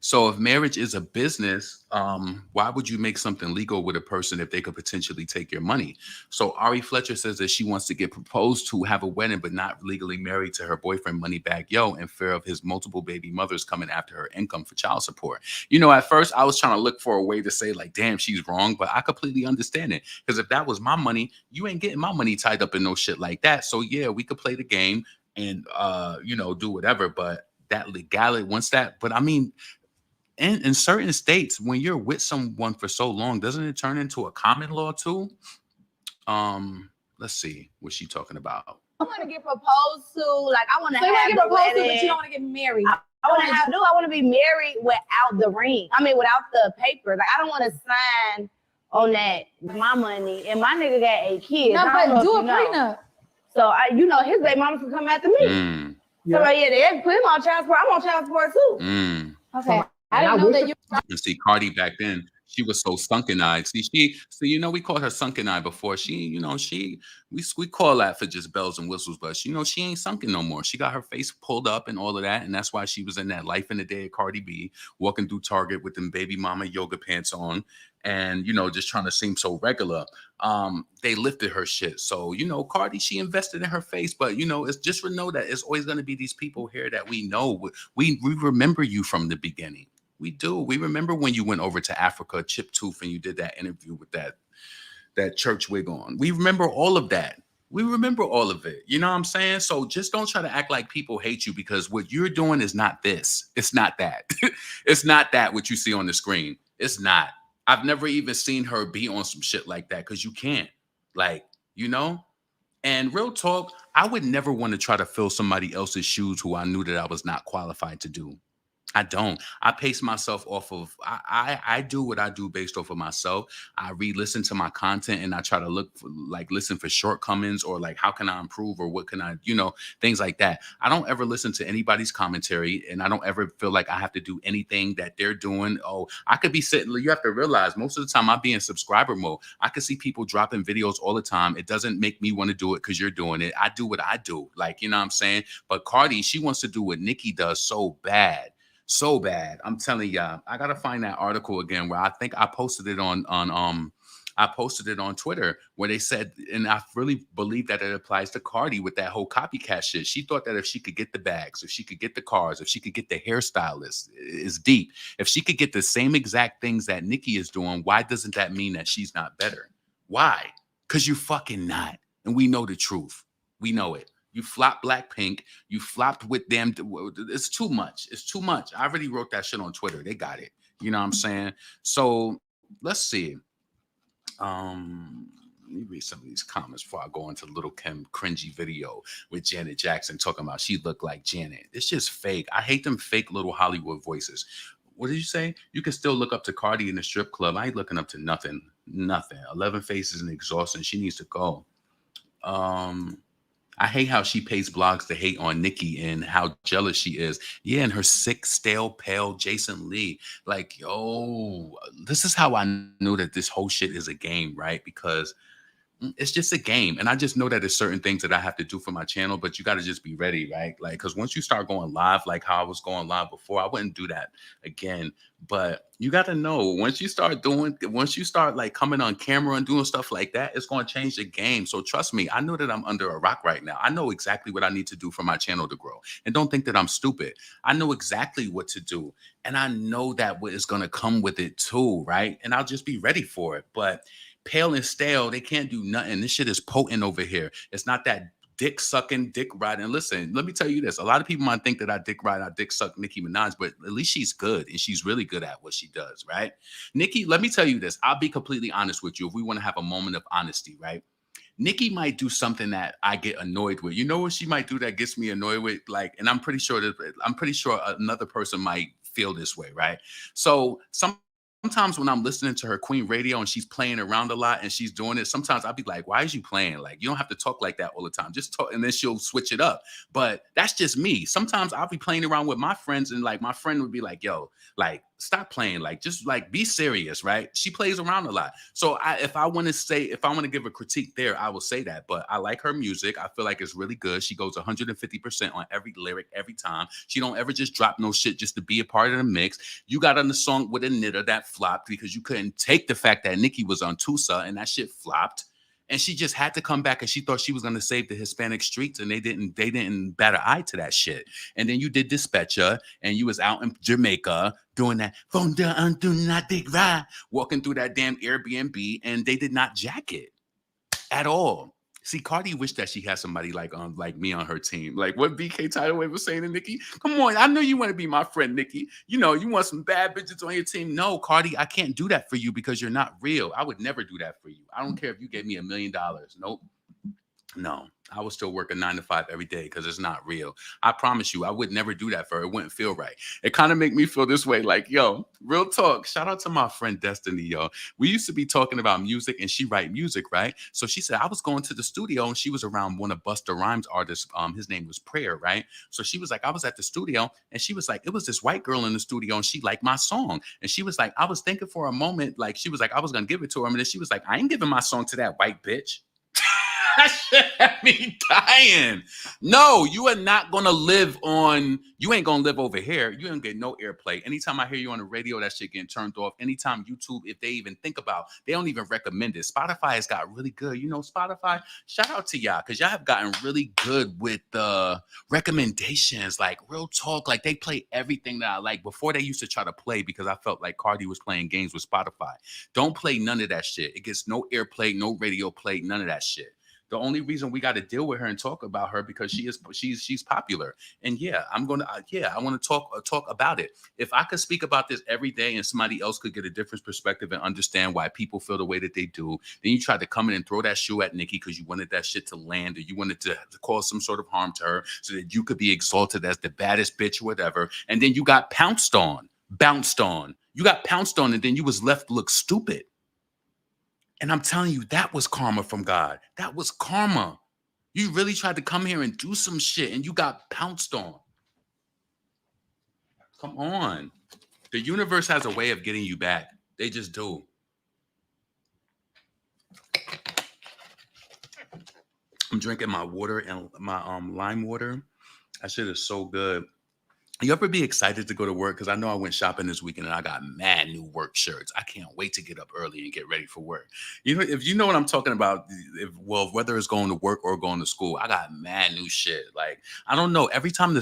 So if marriage is a business, why would you make something legal with a person if they could potentially take your money? So Ari Fletcher says that she wants to get proposed to, have a wedding, but not legally married to her boyfriend Moneybagg Yo in fear of his multiple baby mothers coming after her income for child support. At first I was trying to look for a way to say like, damn, she's wrong, but I completely understand it. Because if that was my money, you ain't getting my money tied up in no shit like that. So yeah, we could play the game and, do whatever, but that legality, but I mean, in certain states, when you're with someone for so long, doesn't it turn into a common law too? Let's see, what's she talking about? I want to get proposed to. Like, I want to So you want have to the get proposed to, wedding. but you don't want to get married. I want to be married without the ring. I mean, without the paper. Like, I don't want to sign on that my money. And my nigga got 8 kids. No, but do a prenup. So his baby mama can come after me. So they put him on child support. I'm on child support too. Okay. I didn't know that you. And see, Cardi back then, she was so sunken-eyed. See, we called her sunken-eyed before. We call that for just bells and whistles, but she ain't sunken no more. She got her face pulled up and all of that, and that's why she was in that Life in the Day of Cardi B, walking through Target with them baby mama yoga pants on, and just trying to seem so regular. They lifted her shit. So, Cardi, she invested in her face, but it's just know that it's always gonna be these people here that we know. We remember you from the beginning. We do. We remember when you went over to Africa, chip tooth, and you did that interview with that church wig on. We remember all of that. We remember all of it. You know what I'm saying? So just don't try to act like people hate you, because what you're doing is not this. It's not that. It's not that what you see on the screen. It's not. I've never even seen her be on some shit like that, because you can't. And real talk, I would never want to try to fill somebody else's shoes who I knew that I was not qualified to do. I don't. I pace myself off of, I do what I do based off of myself. I re-listen to my content, and I try to listen for shortcomings, or how can I improve, or what can I, things like that. I don't ever listen to anybody's commentary, and I don't ever feel like I have to do anything that they're doing. Oh, I could be sitting, you have to realize most of the time I be in subscriber mode. I could see people dropping videos all the time. It doesn't make me want to do it because you're doing it. I do what I do. You know what I'm saying? But Cardi, she wants to do what Nicki does so bad. So bad. I'm telling y'all, I gotta find that article again where I think I posted it on Twitter, where they said, and I really believe that it applies to Cardi with that whole copycat shit. She thought that if she could get the bags, if she could get the cars, if she could get the hairstylist, is deep. If she could get the same exact things that Nicki is doing, why doesn't that mean that she's not better? Why? Because you fucking not. And we know the truth. We know it. You flopped Blackpink. You flopped with them. It's too much. It's too much. I already wrote that shit on Twitter. They got it. You know what I'm saying? So let's see. Let me read some of these comments before I go into Little Kim cringy video with Janet Jackson talking about she looked like Janet. It's just fake. I hate them fake little Hollywood voices. What did you say? You can still look up to Cardi in the strip club. I ain't looking up to nothing. Nothing. 11 faces and exhausting. She needs to go. I hate how she pays blogs to hate on Nicki and how jealous she is. Yeah, and her sick, stale, pale Jason Lee. This is how I knew that this whole shit is a game, right? Because it's just a game. And I just know that there's certain things that I have to do for my channel, but you got to just be ready, right? Because once you start going live, like how I was going live before, I wouldn't do that again. But you got to know, once you start coming on camera and doing stuff like that, it's going to change the game. So trust me, I know that I'm under a rock right now. I know exactly what I need to do for my channel to grow. And don't think that I'm stupid. I know exactly what to do. And I know that what is going to come with it too, right? And I'll just be ready for it. But pale and stale, they can't do nothing. This shit is potent over here. It's not that dick sucking, dick riding. Listen, let me tell you this. A lot of people might think that I dick ride, I dick suck Nicki Minaj, but at least she's good, and she's really good at what she does, right? Nicki, let me tell you this. I'll be completely honest with you. If we want to have a moment of honesty, right? Nicki might do something that I get annoyed with. You know what she might do that gets me annoyed with? And I'm pretty sure another person might feel this way, right? So sometimes when I'm listening to her Queen Radio and she's playing around a lot and she's doing it, sometimes I'll be like, why is you playing? You don't have to talk like that all the time. Just talk, and then she'll switch it up. But that's just me. Sometimes I'll be playing around with my friends, and my friend would be like, yo, stop playing. Just be serious, right? She plays around a lot. So if I want to give a critique there, I will say that. But I like her music. I feel like it's really good. She goes 150% on every lyric every time. She don't ever just drop no shit just to be a part of the mix. You got on the song with a knitter that flopped because you couldn't take the fact that Nicki was on Tusa and that shit flopped. And she just had to come back, and she thought she was going to save the Hispanic streets, and they didn't bat an eye to that shit. And then you did Dispatcher, and you was out in Jamaica doing that, walking through that damn Airbnb, and they did not jack it at all. See, Cardi wished that she had somebody like me on her team. Like what BK Tidalway was saying to Nicki. Come on, I know you want to be my friend, Nicki. You know, you want some bad bitches on your team. No, Cardi, I can't do that for you because you're not real. I would never do that for you. I don't care if you gave me $1 million. Nope. No, I would still work a 9 to 5 every day because it's not real. I promise you, I would never do that for her. It wouldn't feel right. It kind of make me feel this way, like, yo, real talk. Shout out to my friend Destiny, yo. We used to be talking about music and she write music, right? So she said I was going to the studio and she was around one of Busta Rhymes artists. His name was Prayer, right? So she was like, I was at the studio and she was like, it was this white girl in the studio and she liked my song. And she was like, I was thinking for a moment, like she was like, I was gonna give it to her. And then she was like, I ain't giving my song to that white bitch. That shit had me dying. No, you are not gonna live on. You ain't gonna live over here. You ain't get no airplay. Anytime I hear you on the radio, that shit getting turned off. Anytime YouTube, if they even think about, they don't even recommend it. Spotify has got really good. You know, Spotify. Shout out to y'all because y'all have gotten really good with the recommendations. Like real talk, like they play everything that I like. Before they used to try to play because I felt like Cardi was playing games with Spotify. Don't play none of that shit. It gets no airplay, no radio play, none of that shit. The only reason we got to deal with her and talk about her because she's popular. And yeah, I want to talk about it. If I could speak about this every day and somebody else could get a different perspective and understand why people feel the way that they do, then you tried to come in and throw that shoe at Nicki because you wanted that shit to land or you wanted to cause some sort of harm to her so that you could be exalted as the baddest bitch or whatever. And then you got bounced on. You got pounced on and then you was left to look stupid. And I'm telling you, that was karma from God. That was karma. You really tried to come here and do some shit and you got pounced on. Come on. The universe has a way of getting you back. They just do. I'm drinking my water and my lime water. That shit is so good. You ever be excited to go to work? Because I know I went shopping this weekend and I got mad new work shirts. I can't wait to get up early and get ready for work. You know, if you know what I'm talking about, whether it's going to work or going to school, I got mad new shit. Like, I don't know. Every time the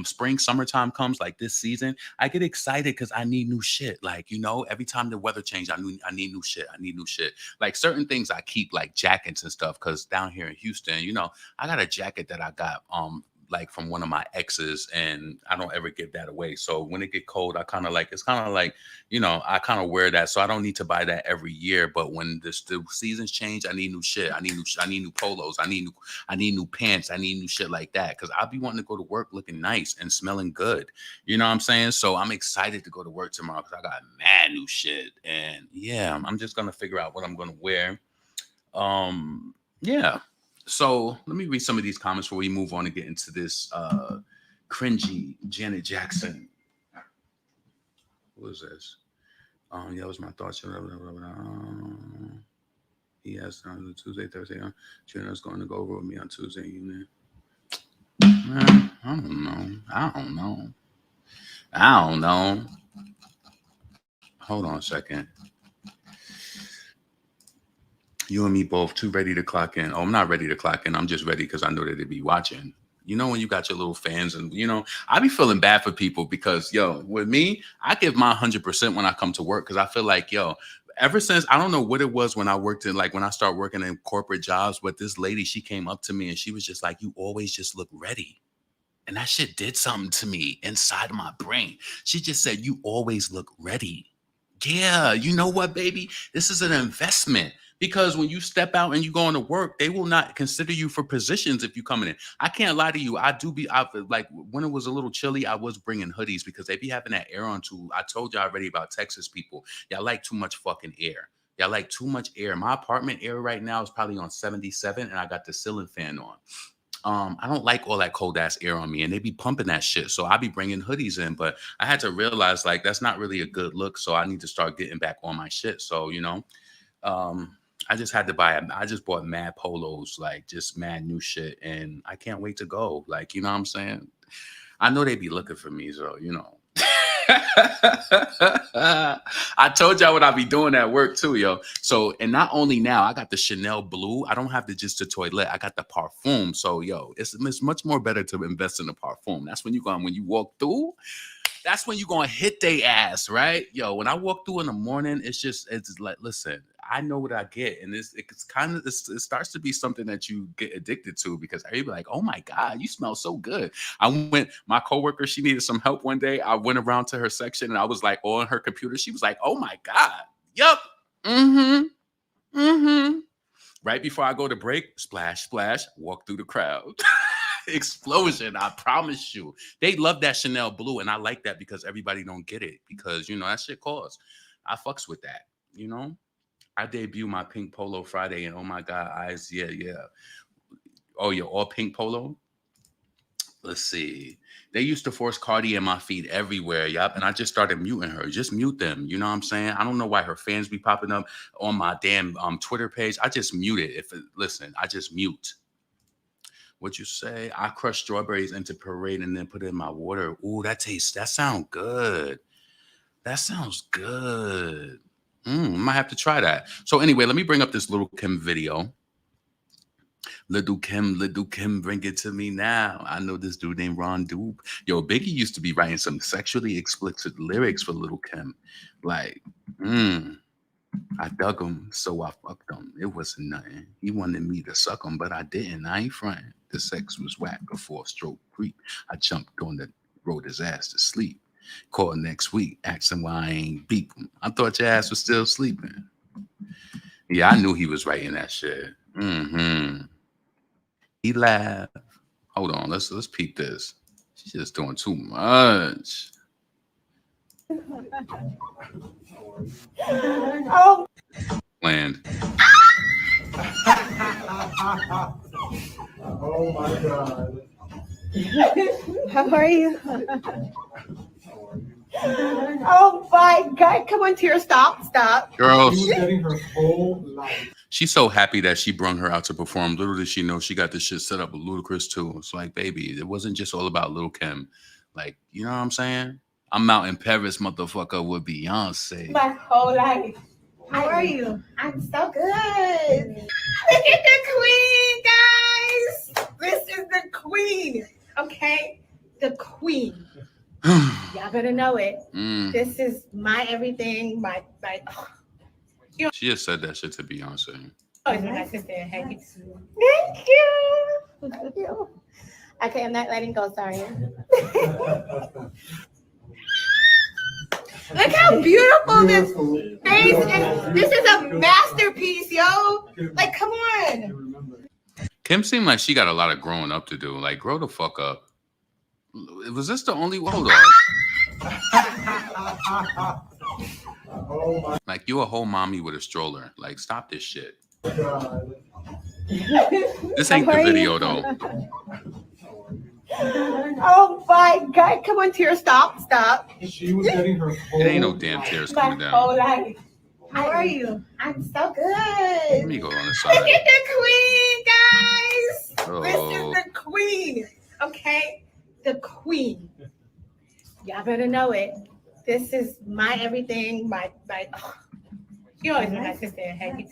spring, summertime comes, like this season, I get excited because I need new shit. Like, you know, every time the weather changes, I need new shit. I need new shit. Like certain things I keep, like jackets and stuff, because down here in Houston, you know, I got a jacket that I got like from one of my exes and I don't ever give that away. So when it get cold, I kind of like, it's kind of like, you know, I kind of wear that. So I don't need to buy that every year. But when the seasons change, I need new shit. I need new polos. I need new pants. I need new shit like that. Cause I'll be wanting to go to work looking nice and smelling good. You know what I'm saying? So I'm excited to go to work tomorrow because I got mad new shit. And yeah, I'm just going to figure out what I'm going to wear. Yeah. So let me read some of these comments before we move on and get into this cringy Janet Jackson. What is this? Yeah, that was my thoughts. He has Tuesday, Thursday. Jenna's going to go over with me on Tuesday evening. I don't know. Hold on a second. You and me both too ready to clock in. Oh, I'm not ready to clock in. I'm just ready because I know that they be watching. You know, when you got your little fans and, you know, I be feeling bad for people because, yo, with me, I give my 100% when I come to work because I feel like, yo, ever since, I don't know what it was when I worked in, like when I started working in corporate jobs, but this lady, she came up to me and she was just like, you always just look ready. And that shit did something to me inside of my brain. She just said, you always look ready. Yeah, you know what, baby? This is an investment. Because when you step out and you go into work, they will not consider you for positions if you come in. I can't lie to you. I like when it was a little chilly, I was bringing hoodies because they be having that air on too. I told you already about Texas people. Y'all like too much fucking air. Y'all like too much air. My apartment air right now is probably on 77 and I got the ceiling fan on. I don't like all that cold ass air on me and they be pumping that shit. So I be bringing hoodies in, but I had to realize like that's not really a good look. So I need to start getting back on my shit. So, you know, I just had to I just bought mad polos, like just mad new shit. And I can't wait to go. Like, you know what I'm saying? I know they be looking for me. So, you know, I told y'all what I be doing at work too, yo. So, and not only now, I got the Chanel blue. I don't have just the toilet. I got the parfum. So, yo, it's much more better to invest in the parfum. That's when you walk through. that's when you're gonna hit they ass, right? Yo, when I walk through in the morning, it's like, listen, I know what I get, and it's kind of it starts to be something that you get addicted to because everybody like, oh my god, you smell so good. My coworker, she needed some help one day. I went around to her section and I was like on her computer. She was like, oh my god, yup, right before I go to break, splash, splash, walk through the crowd. Explosion, I promise you. They love that Chanel blue, and I like that because everybody don't get it because, that shit costs. I fucks with that, I debut my pink polo Friday, and oh my God, eyes, yeah. Oh, you're all pink polo? Let's see. They used to force Cardi in my feed everywhere, yup, and I just started muting her. Just mute them, you know what I'm saying? I don't know why her fans be popping up on my damn Twitter page. I just mute it. Listen, I just mute. What you say? I crush strawberries into parade and then put it in my water. Ooh, that sounds good. That sounds good. I might have to try that. So anyway, let me bring up this Little Kim video. Little Kim, bring it to me now. I know this dude named Ron Doob. Yo, Biggie used to be writing some sexually explicit lyrics for Little Kim. Like, I dug him, so I fucked him. It wasn't nothing. He wanted me to suck him, but I didn't. I ain't fronting. The sex was whack before stroke creep. I jumped on the road his ass to sleep. Call next week, ask him why I ain't beep him. I thought your ass was still sleeping. Yeah, I knew he was writing that shit. He laughed. Hold on, let's peep this. She's just doing too much. Oh. Land. Oh my God. How are you? Oh my God. Come on, Tira. Stop. Girls. She was getting her whole life. She's so happy that she brung her out to perform. Little did she know she got this shit set up with Ludacris too. It's like, baby, it wasn't just all about Lil' Kim. Like, you know what I'm saying? I'm out in Paris, motherfucker, with Beyonce. My whole life. How are you? I'm so good. Look at the queen, guys. This is the queen. Okay? The queen. Y'all better know it. This is my everything. My. She just said that shit to Beyonce. Oh, it's my sister. Thank you. Okay, I'm not letting go. Sorry. Look how beautiful this face is. This is a masterpiece, yo. Like, come on. Kim seemed like she got a lot of growing up to do. Like, grow the fuck up. Was this the only one? Hold on. Like, you a whole mommy with a stroller. Like, stop this shit. This ain't the video, though. Oh my God. Come on, Tira. Stop. She was getting her whole It ain't no damn tears coming down. whole life. How are you? I'm so good. Let me go on the side. Look at the queen, guys. Oh. This is the queen. Okay? The queen. Y'all better know it. This is my everything. My. You always my sister. Thank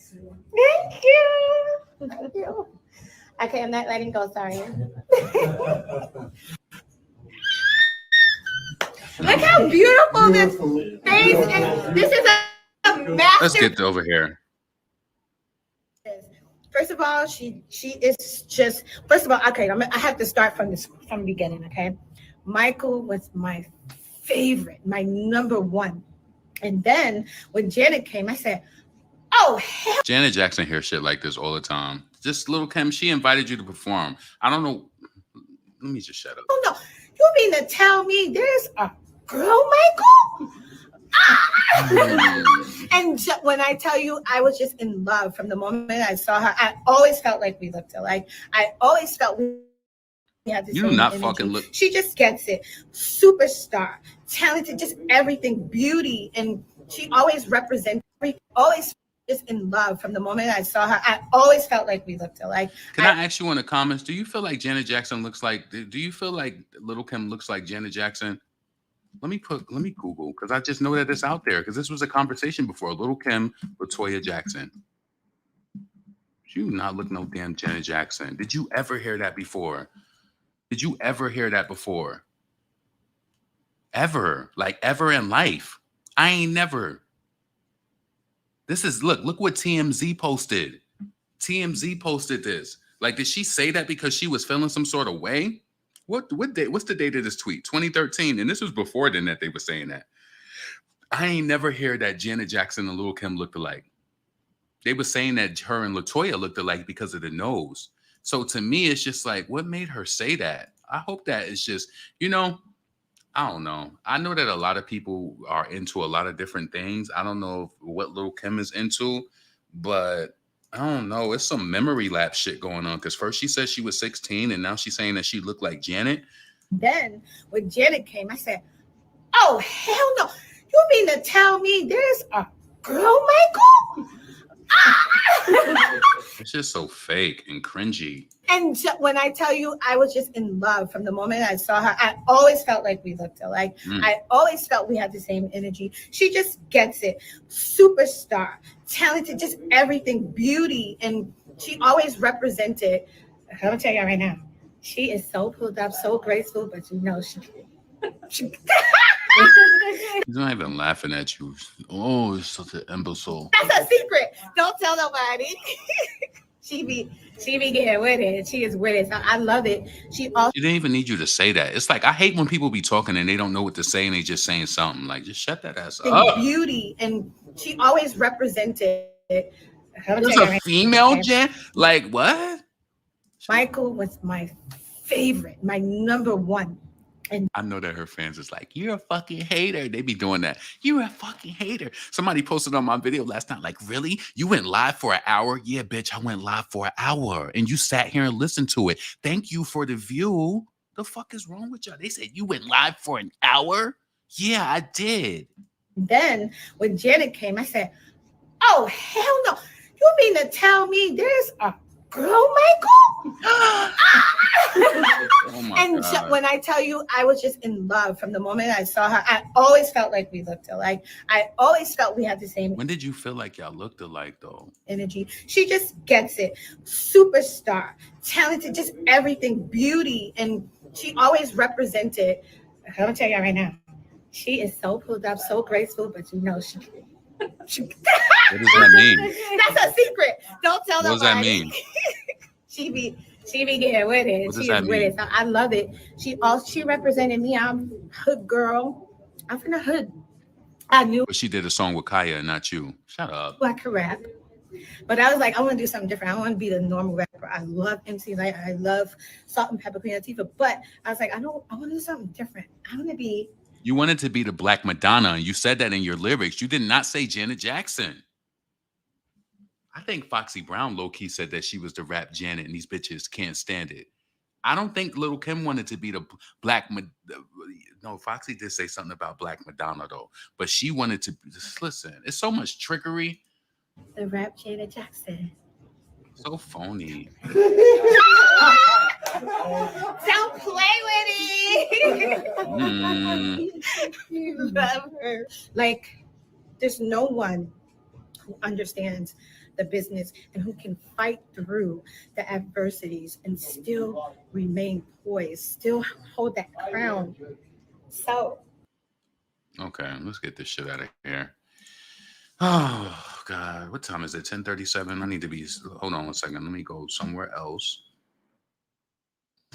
you. Okay, I'm not letting go. Sorry. Look how beautiful this face is. This is a master. Let's get over here. First of all, she is just. First of all, okay, I have to start from the beginning. Okay, Michael was my favorite, my number one, and then when Janet came, I said, "Oh hell!" Janet Jackson hears shit like this all the time. Just Lil' Kim, she invited you to perform. I don't know. Let me just shut up. Oh no, you mean to tell me there's a girl, Michael? And when I tell you, I was just in love from the moment I saw her. I always felt like we looked alike. I always felt we had the You same do not energy. fucking look. She just gets it. Superstar, talented, just everything, beauty, and she always represents. Always just in love from the moment I saw her. I always felt like we looked alike. Can I ask you in the comments? Do you feel like Janet Jackson looks like? Do you feel like Lil' Kim looks like Janet Jackson? Let me Google because I just know that it's out there because this was a conversation before. Lil' Kim, Latoya Jackson. You do not look no damn Janet Jackson. Did you ever hear that before? ever, like ever in life. I ain't never. This is look what TMZ posted. TMZ posted this. Like, did she say that because she was feeling some sort of way? What date? What's the date of this tweet? 2013, and this was before then that they were saying that. I ain't never hear that Janet Jackson and Lil' Kim looked alike. They were saying that her and LaToya looked alike because of the nose. So to me, it's just like, what made her say that? I hope that it's just, I don't know. I know that a lot of people are into a lot of different things. I don't know what Lil' Kim is into, but I don't know. It's some memory lapse shit going on. Because first she said she was 16, and now she's saying that she looked like Janet. Then when Janet came, I said, "Oh hell no! You mean to tell me there's a girl, Michael?" It's just so fake and cringy. And when I tell you, I was just in love from the moment I saw her. I always felt like we looked alike. I always felt we had the same energy. She just gets it. Superstar, talented, just everything, beauty. And she always represented. I'm going to tell you right now, she is so pulled up, so graceful, but she He's not even laughing at you. Oh, it's such an imbecile. That's a secret. Don't tell nobody. She be getting with it. She is with it. So I love it. She didn't even need you to say that. It's like, I hate when people be talking and they don't know what to say and they just saying something. Like, just shut that ass up. Beauty, and she always represented. There's a female Jen. Like, what? Michael was my favorite, my number one. And I know that her fans is like, you're a fucking hater. They be doing that. You're a fucking hater. Somebody posted on my video last night, like, really? You went live for an hour? Yeah, bitch, I went live for an hour. And you sat here and listened to it. Thank you for the view. The fuck is wrong with y'all? They said you went live for an hour? Yeah, I did. Then when Janet came, I said, "Oh, hell no. You mean to tell me there's a girl, Michael?" Oh my God. When I tell you, I was just in love from the moment I saw her. I always felt like we looked alike. I always felt we had the same When did you feel like y'all looked alike, though? energy. She just gets it. Superstar, talented, just everything, beauty. And she always represented. I'm going to tell you right now, she is so pulled up, so graceful, but she What does that mean? That's a secret. Don't tell nobody. What does that mean? She be getting with it. What does She that is with mean? it. So I love it. She represented me. I'm hood girl. I'm from the hood. I knew But she did a song with Kaya and not you. Shut up. I could rap. But I was like, I want to do something different. I want to be the normal rapper. I love MC Light. I love Salt and Pepper Queen Latifah. But I was like, I want to do something different. I want to be. You wanted to be the Black Madonna, and you said that in your lyrics. You did not say Janet Jackson. I think Foxy Brown low-key said that she was the rap Janet, and these bitches can't stand it. I don't think Lil' Kim wanted to be the Black No, Foxy did say something about Black Madonna, though. But she wanted to just listen. It's so much trickery. The rap Janet Jackson. So phony. Don't play with it. Love her. Like, there's no one who understands the business and who can fight through the adversities and still remain poised, still hold that crown. So, Okay, let's get this shit out of here. Oh, God. What time is it? 10:37? I need to be... Hold on one second. Let me go somewhere else.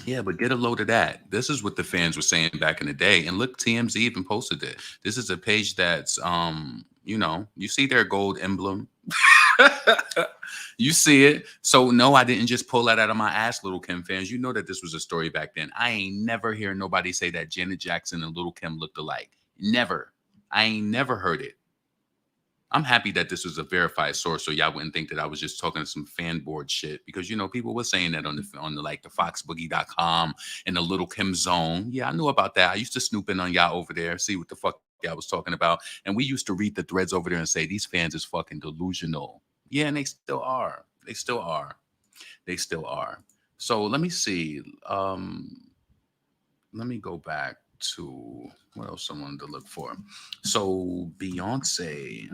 Yeah, but get a load of that. This is what the fans were saying back in the day. And look, TMZ even posted it. This is a page that's, you see their gold emblem. You see it. So, no, I didn't just pull that out of my ass, Lil' Kim fans. You know that this was a story back then. I ain't never hear nobody say that Janet Jackson and Lil' Kim looked alike. Never. I ain't never heard it. I'm happy that this was a verified source, so y'all wouldn't think that I was just talking some fan board shit, because people were saying that on the like the foxboogie.com and the Lil' Kim zone. Yeah, I knew about that. I used to snoop in on y'all over there, see what the fuck y'all was talking about, and we used to read the threads over there and say these fans is fucking delusional. Yeah, and they still are. They still are. They still are. So let me see. Let me go back to what else I wanted to look for. So Beyonce,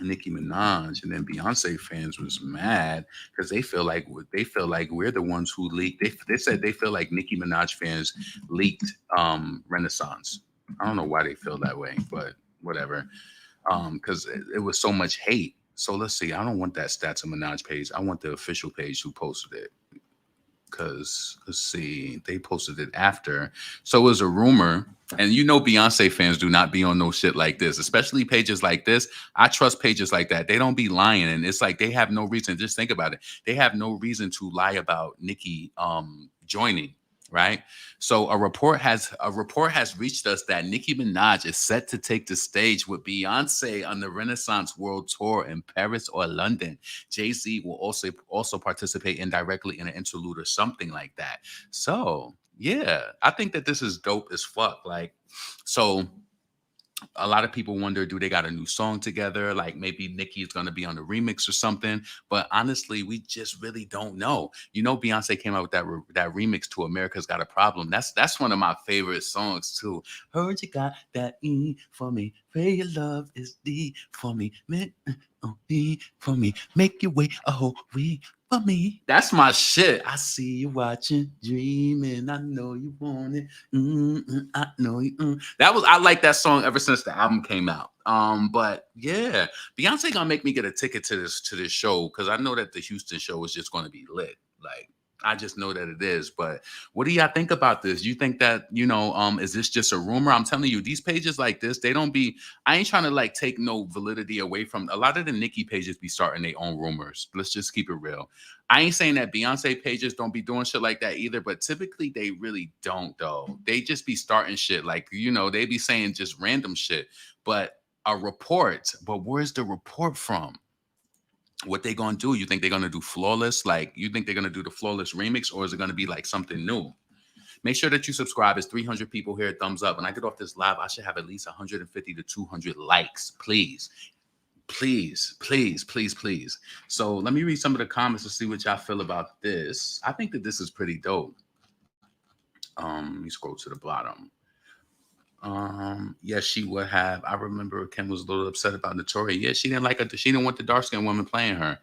Nicki Minaj, and then Beyonce fans was mad because they feel like we're the ones who leaked. They said they feel like Nicki Minaj fans leaked Renaissance. I don't know why they feel that way, but whatever. Because it was so much hate. So let's see. I don't want that Stats and Minaj page. I want the official page who posted it. Because let's see, they posted it after. So it was a rumor, and you know, Beyonce fans do not be on no shit like this, especially pages like this. I trust pages like that. They don't be lying, and it's like they have no reason. Just think about it. They have no reason to lie about Nicki joining. Right. So a report has reached us that Nicki Minaj is set to take the stage with Beyonce on the Renaissance World Tour in Paris or London. Jay-Z will also participate indirectly in an interlude or something like that. So yeah, I think that this is dope as fuck. Like, so a lot of people wonder, do they got a new song together? Like maybe Nicki is going to be on the remix or something. But honestly, we just really don't know. You know, Beyonce came out with that remix to "America's Got a Problem." That's one of my favorite songs too. Heard you got that E for me. Pray your love is D for me. E for me. Make your way a whole week for me. That's my shit. I see you watching, dreaming. I know you want it. I know you. I like that song ever since the album came out. But yeah, Beyonce gonna make me get a ticket to this show because I know that the Houston show is just gonna be lit. Like I just know that it is. But what do y'all think about this? You think that, is this just a rumor? I'm telling you, these pages like this, they don't be. I ain't trying to like take no validity away from a lot of the Nicki pages be starting their own rumors. Let's just keep it real. I ain't saying that Beyonce pages don't be doing shit like that either, but typically they really don't though. They just be starting shit like, they be saying just random shit. But where's the report from? What they gonna do? You think they're gonna do flawless? Like, you think they're gonna do the flawless remix, or is it gonna be like something new? Make sure that you subscribe. It's 300 people here. Thumbs up. When I get off this live, I should have at least 150 to 200 likes. Please, please, please, please, please. So let me read some of the comments to see what y'all feel about this. I think that this is pretty dope. Let me scroll to the bottom. Yes, she would have. I remember Kim was a little upset about Notori. Yeah, she didn't like her. She didn't want the dark skinned woman playing her.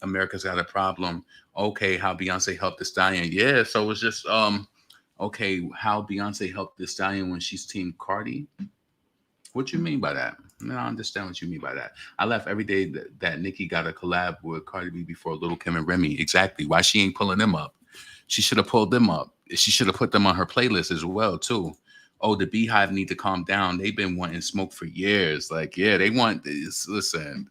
America's Got a Problem. Okay, how Beyonce helped the stallion. Yeah, so it's just okay, how Beyonce helped the stallion when she's team Cardi. What you mean by that? I don't understand what you mean by that. I left every day that Nicki got a collab with Cardi B before Little Kim and Remy. Exactly. Why she ain't pulling them up? She should have pulled them up. She should have put them on her playlist as well, too. Oh, the Beehive need to calm down. They've been wanting smoke for years. Like, yeah, they want this. Listen,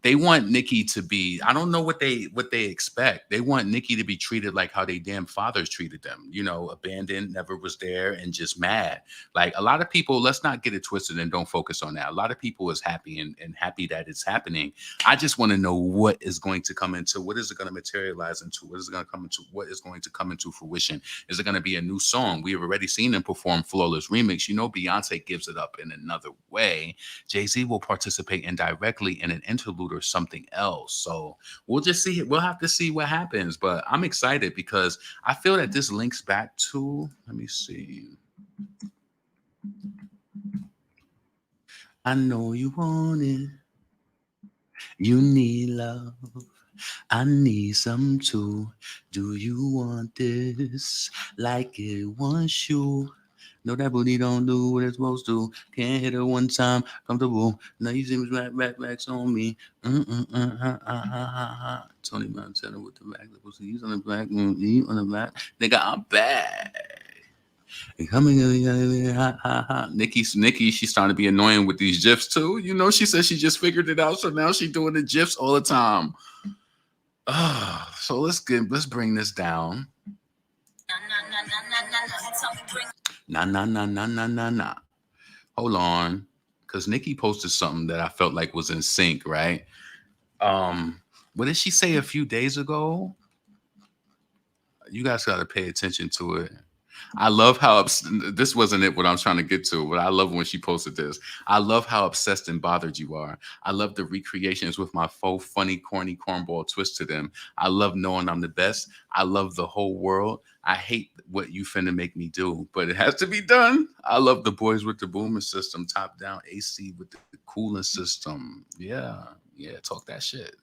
they want Nicki to be, I don't know what they expect. They want Nicki to be treated like how they damn fathers treated them, abandoned, never was there, and just mad. Like a lot of people, let's not get it twisted and don't focus on that. A lot of people is happy and happy that it's happening. I just want to know what is going to come into, what is it going to materialize into, what is going to come into, what is going to come into fruition? Is it going to be a new song? We have already seen them perform Flawless Remix. Beyonce gives it up in another way. Jay-Z will participate indirectly in an interlude or something else. So we'll just see. We'll have to see what happens. But I'm excited because I feel that this links back to, let me see. I know you want it. You need love. I need some too. Do you want this like it wants you? No, that booty don't do what it's supposed to. Can't hit it one time, comfortable. Now you see me backs on me. Tony Montana with the back. He's on the black. He on the black. Nigga, I'm back. Coming Nicki, she's starting to be annoying with these GIFs too. She said she just figured it out, so now she's doing the GIFs all the time. So let's bring this down. Nah. Hold on. Because Nicki posted something that I felt like was in sync, right? What did she say a few days ago? You guys got to pay attention to it. I love how this wasn't it what I'm trying to get to, but I love when she posted this. I love how obsessed and bothered you are. I love the recreations with my faux funny, corny cornball twist to them. I love knowing I'm the best. I love the whole world. I hate what you finna make me do, but it has to be done. I love the boys with the booming system, top down AC with the cooling system. Yeah, talk that shit.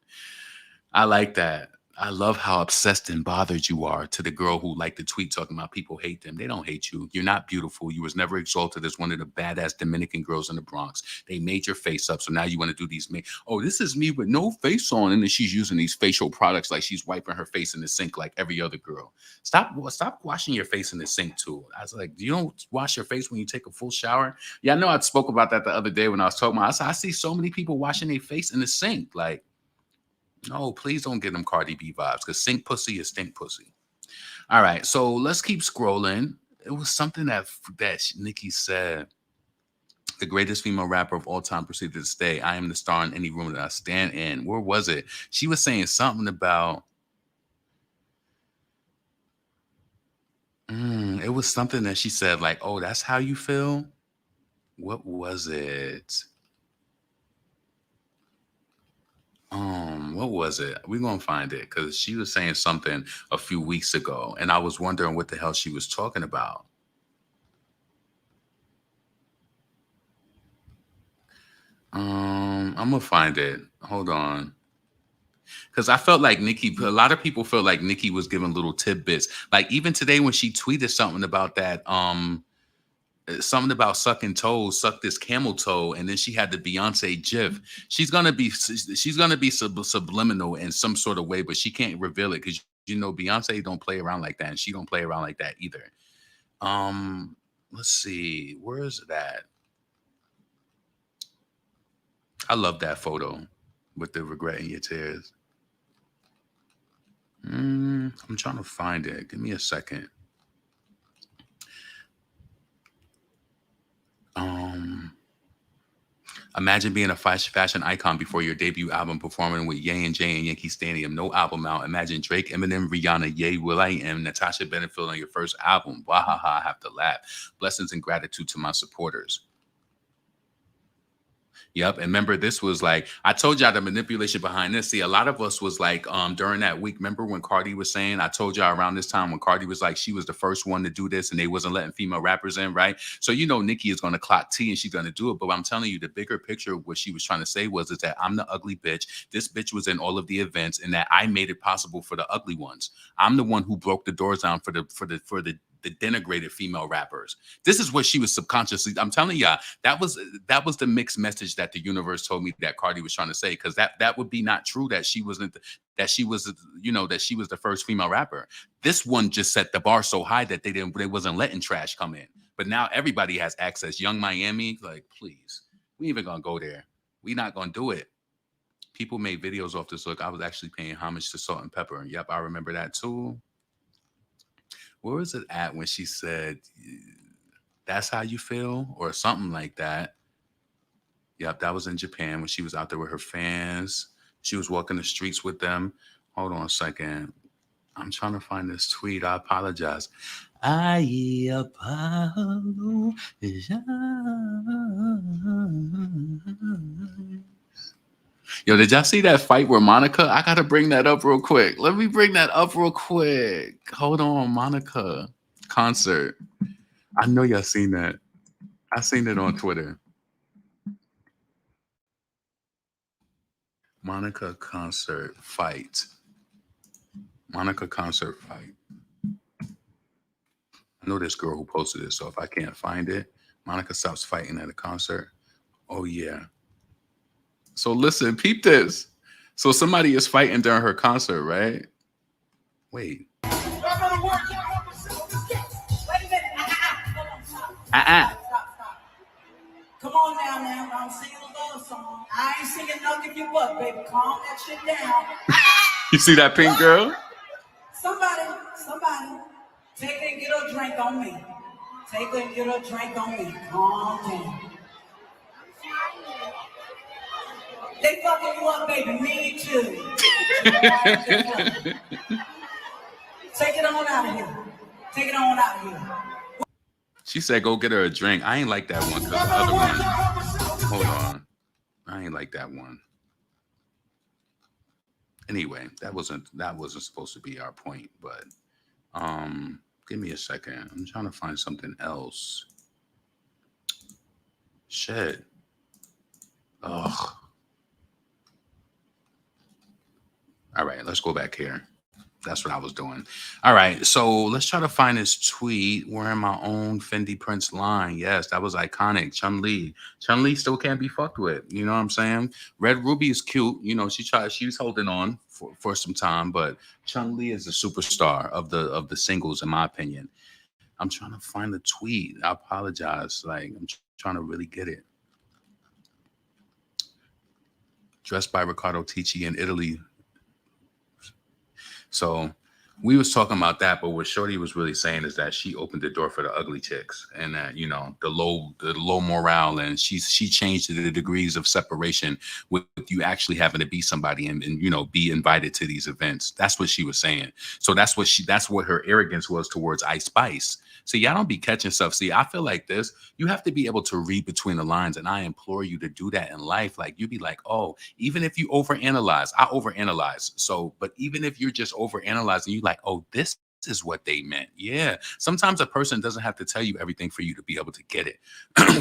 I like that. I love how obsessed and bothered you are to the girl who liked the tweet talking about people hate them. They don't hate you. You're not beautiful. You was never exalted as one of the badass Dominican girls in the Bronx. They made your face up. So now you want to do these. Oh, this is me with no face on. And then she's using these facial products like she's wiping her face in the sink like every other girl. Stop washing your face in the sink too. I was like, you don't wash your face when you take a full shower? Yeah, I know I spoke about that the other day when I was talking about, I see so many people washing their face in the sink. Like, no, please don't get them Cardi B vibes because sink pussy is stink pussy. All right, so let's keep scrolling. It was something that Nicki said. The greatest female rapper of all time proceeded to stay. I am the star in any room that I stand in. Where was it? She was saying something about. It was something that she said like, "Oh, that's how you feel." What was it? What was it? We're gonna find it because she was saying something a few weeks ago, and I was wondering what the hell she was talking about. I'm gonna find it. Hold on. Because I felt like Nicki, a lot of people felt like Nicki was giving little tidbits. Like even today when she tweeted something about that, something about sucking toes, suck this camel toe, and then she had the Beyonce gif. She's gonna be subliminal in some sort of way, but she can't reveal it because Beyonce don't play around like that, and she don't play around like that either. Let's see, where is that? I love that photo with the regret in your tears. I'm trying to find it. Give me a second. Imagine being a fashion icon before your debut album, performing with Ye and Jay in Yankee Stadium. No album out. Imagine Drake, Eminem, Rihanna, Ye, will.i.am, Natasha Bedingfield on your first album. Wahaha, I have to laugh. Blessings and gratitude to my supporters. Yep. And remember, this was like, I told y'all the manipulation behind this. See, a lot of us was like, during that week, remember when Cardi was saying, I told y'all around this time when Cardi was like, she was the first one to do this and they wasn't letting female rappers in, right? So, Nicki is going to clock T and she's going to do it. But I'm telling you, the bigger picture of what she was trying to say was is that I'm the ugly bitch. This bitch was in all of the events and that I made it possible for the ugly ones. I'm the one who broke the doors down for the denigrated female rappers. This is what she was subconsciously. I'm telling y'all, that was the mixed message that the universe told me that Cardi was trying to say, because that would be not true that she wasn't that she was that she was the first female rapper. This one just set the bar so high that they wasn't letting trash come in. But now everybody has access. Young Miami, like, please, we ain't even gonna go there. We not gonna do it. People made videos off this. Look, I was actually paying homage to Salt and Pepper. Yep, I remember that too. Where was it at when she said, that's how you feel? Or something like that. Yep, that was in Japan when she was out there with her fans. She was walking the streets with them. Hold on a second. I'm trying to find this tweet. I apologize. I apologize. Yo, did y'all see that fight with Monica? I gotta bring that up real quick. Let me bring that up real quick. Hold on, Monica concert. I know y'all seen that. I seen it on Twitter. Monica concert fight. Monica concert fight. I know this girl who posted it, so if I can't find it, Monica stops fighting at a concert. Oh yeah. So listen, peep this. So somebody is fighting during her concert, right? Wait. Wait a minute. Stop. Come on now. I'm singing a love song. I ain't singing nothing if you butt, baby. Calm that shit down. You see that pink girl? Somebody, take and get a drink on me. Take and get a drink on me. Calm down. They fucking you up, baby. Me too. Take it on out of here. Take it on out of here. She said, go get her a drink. I ain't like that one because the other one. Hold on. I ain't like that one. Anyway, that wasn't supposed to be our point, but give me a second. I'm trying to find something else. All right, let's go back here. That's what I was doing. All right, so let's try to find this tweet wearing my own Fendi Prince line. Yes, that was iconic. Chun Li. Chun Li still can't be fucked with. You know what I'm saying? Red Ruby is cute. You know, she's holding on for some time, but Chun Li is a superstar of the singles, in my opinion. I'm trying to find the tweet. I apologize. Like, I'm trying to really get it. Dressed by Riccardo Tisci in Italy. So we was talking about that, but what Shorty was really saying is that she opened the door for the ugly chicks, and that, you know, the low morale, and she changed the degrees of separation with you actually having to be somebody and you know, be invited to these events. That's what she was saying. So that's what her arrogance was towards Ice Spice. See, y'all don't be catching stuff. See, I feel like this. You have to be able to read between the lines, and I implore you to do that in life. Like, you be like, oh, even if you overanalyze, I overanalyze. So, but even if you're just overanalyzing, you like, oh, this is what they meant. Yeah. Sometimes a person doesn't have to tell you everything for you to be able to get it.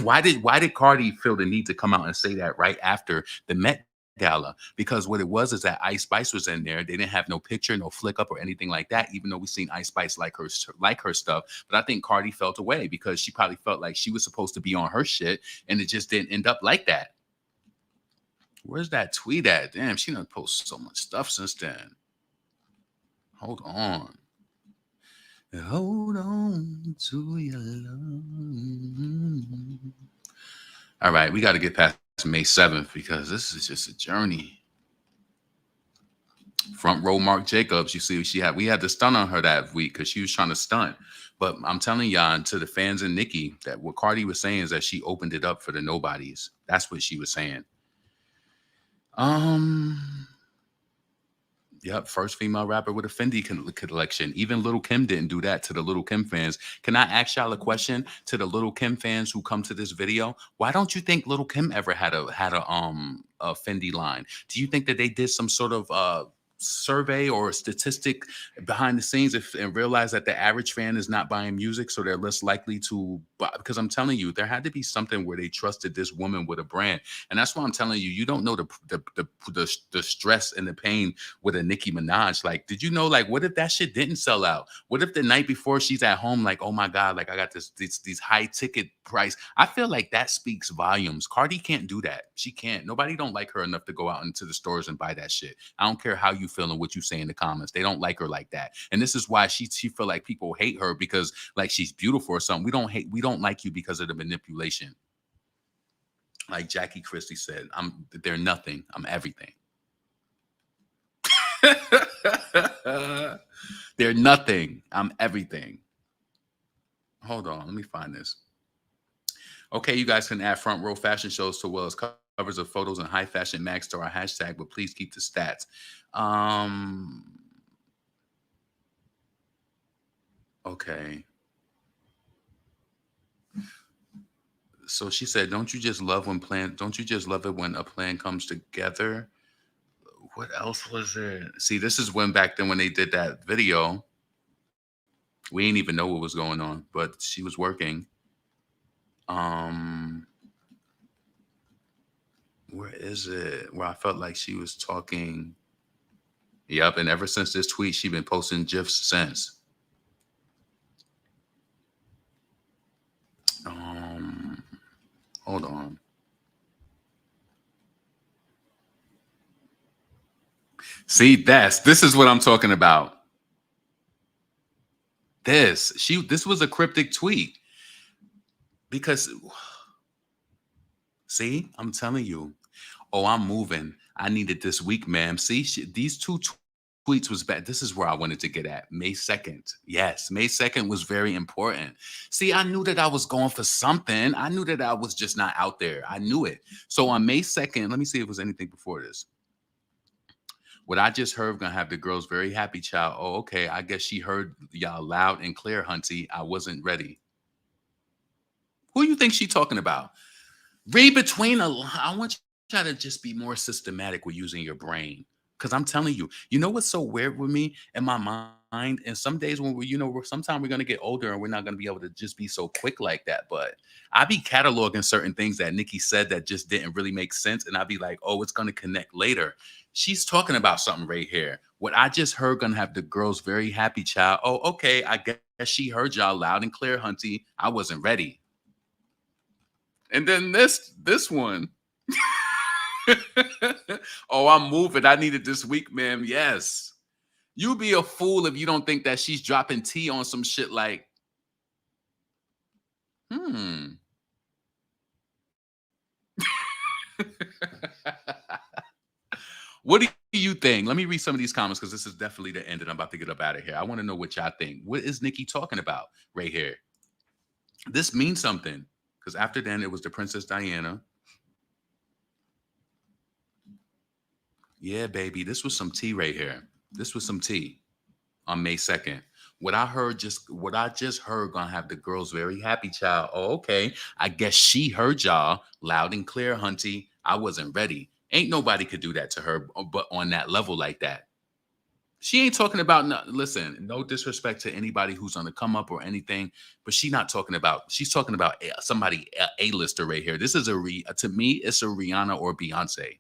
Why did Cardi feel the need to come out and say that right after the Met Gala? Because what it was is that Ice Spice was in there. They didn't have no picture, no flick up or anything like that, even though we seen Ice Spice like her stuff. But I think Cardi felt away because she probably felt like she was supposed to be on her shit, and it just didn't end up like that. Where's that tweet at? Damn, she done posted so much stuff since then. Hold on. Hold on to your love. All right, we got to get past May 7th because this is just a journey. Front row Marc Jacobs, you see, we had to stunt on her that week because she was trying to stunt. But I'm telling y'all, and to the fans and Nicki, that what Cardi was saying is that she opened it up for the nobodies. That's what she was saying. Yep, first female rapper with a Fendi collection. Even Lil' Kim didn't do that to the Lil' Kim fans. Can I ask y'all a question to the Lil' Kim fans who come to this video? Why don't you think Lil' Kim ever had a Fendi line? Do you think that they did some sort of survey or statistic behind the scenes and realize that the average fan is not buying music, so they're less likely to buy? Because I'm telling you, there had to be something where they trusted this woman with a brand, and that's why I'm telling you, you don't know the stress and the pain with a Nicki Minaj. Like, did you know, like, what if that shit didn't sell out? What if the night before she's at home, like, oh my God, like I got these high ticket price? I feel like that speaks volumes. Cardi can't do that. She can't. Nobody don't like her enough to go out into the stores and buy that shit. I don't care how you feel and what you say in the comments. They don't like her like that. And this is why she feel like people hate her because like she's beautiful or something. We don't like you because of the manipulation. Like Jackie Christie said, they're nothing. I'm everything. They're nothing. I'm everything. Hold on. Let me find this. Okay, you guys can add front row fashion shows to well as covers of photos and high fashion mags to our hashtag, but please keep the stats. Okay. So she said, don't you just love it when a plan comes together? What else was there? See, this is back then when they did that video. We didn't even know what was going on, but she was working. Where is it? Where I felt like she was talking. Yep, and ever since this tweet, she's been posting GIFs since. Hold on. See, this is what I'm talking about. This was a cryptic tweet. Because, see, I'm telling you. Oh, I'm moving. I need it this week, ma'am. See, these two tweets was bad. This is where I wanted to get at. May 2nd. Yes, May 2nd was very important. See, I knew that I was going for something. I knew that I was just not out there. I knew it. So on May 2nd, let me see if it was anything before this. What I just heard, gonna have the girls very happy, child. Oh, okay. I guess she heard y'all loud and clear, Hunty. I wasn't ready. Who do you think she talking about? Read between I want you to just be more systematic with using your brain. Because I'm telling you, you know what's so weird with me? In my mind, And some days when sometimes we're gonna get older and we're not gonna be able to just be so quick like that. But I be cataloging certain things that Nicki said that just didn't really make sense, and I be like, oh, it's gonna connect later. She's talking about something right here. What I just heard gonna have the girls very happy, child. Oh, okay. I guess she heard y'all loud and clear, Hunty. I wasn't ready. And then this one. Oh, I'm moving. I need it this week, ma'am. Yes. You be a fool if you don't think that she's dropping tea on some shit like, What do you think? Let me read some of these comments because this is definitely the end and I'm about to get up out of here. I want to know what y'all think. What is Nicki talking about right here? This means something because after then it was the Princess Diana. Yeah, baby. This was some tea right here. This was some tea on May 2nd. What I just heard gonna have the girls very happy, child. Oh, okay. I guess she heard y'all loud and clear, Hunty. I wasn't ready. Ain't nobody could do that to her, but on that level like that. She ain't talking about listen, no disrespect to anybody who's on the come up or anything, but she's talking about somebody A-lister right here. This is to me, it's a Rihanna or Beyonce.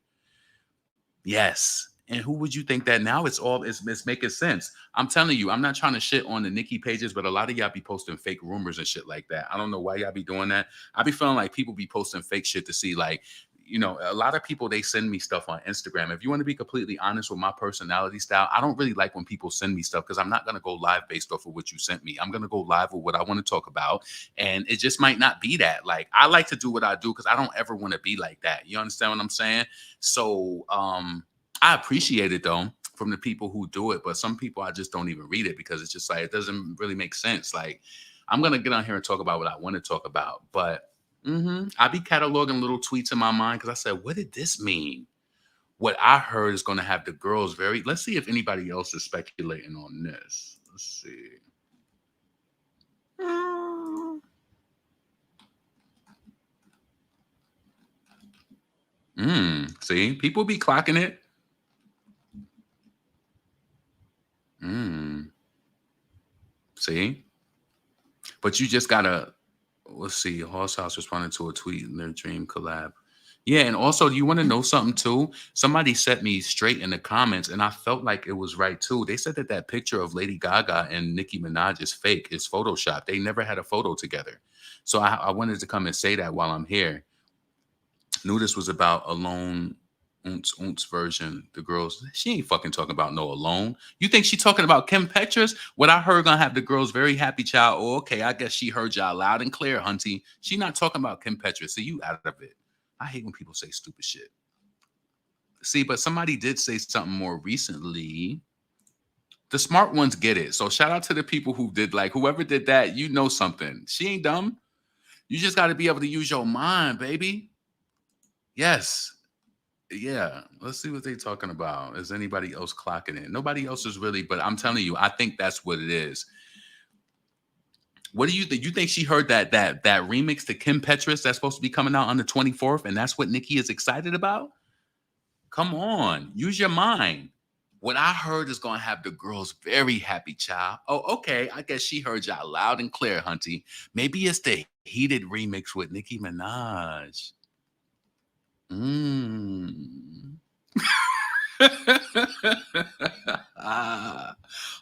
Yes. And who would you think that now it's making sense? I'm telling you, I'm not trying to shit on the Nicki pages, but a lot of y'all be posting fake rumors and shit like that. I don't know why y'all be doing that. I be feeling like people be posting fake shit to see like, a lot of people, they send me stuff on Instagram. If you want to be completely honest with my personality style, I don't really like when people send me stuff because I'm not going to go live based off of what you sent me. I'm going to go live with what I want to talk about. And it just might not be that. Like, I like to do what I do because I don't ever want to be like that. You understand what I'm saying? So I appreciate it, though, from the people who do it. But some people, I just don't even read it because it's just like, it doesn't really make sense. Like, I'm going to get on here and talk about what I want to talk about. But I be cataloging little tweets in my mind because I said, what did this mean? What I heard is going to have the girls let's see if anybody else is speculating on this. Let's see. See, people be clocking it. See? But you just gotta, let's see, Horse House responded to a tweet in their dream collab. Yeah, and also, do you want to know something too? Somebody set me straight in the comments, and I felt like it was right too. They said that picture of Lady Gaga and Nicki Minaj is fake, it's Photoshop. They never had a photo together. So I wanted to come and say that while I'm here. Knew this was about Alone Unts version. The girls, she ain't fucking talking about no Alone. You think she talking about Kim Petras? What I heard gonna have the girls very happy, child. Oh, okay, I guess she heard y'all loud and clear, Hunty. She not talking about Kim Petras. So you out of it. I hate when people say stupid shit. See, but somebody did say something more recently. The smart ones get it. So shout out to the people who did, like, whoever did that, you know something. She ain't dumb. You just got to be able to use your mind, baby. Yes. Yeah. Let's see what they're talking about. Is anybody else clocking it? Nobody else is really, but I'm telling you, I think that's what it is. What do you think? You think she heard that remix to Kim Petras that's supposed to be coming out on the 24th, and that's what Nicki is excited about? Come on, use your mind. What I heard is going to have the girls very happy, child. Oh, okay. I guess she heard y'all loud and clear, Hunty. Maybe it's the heated remix with Nicki Minaj.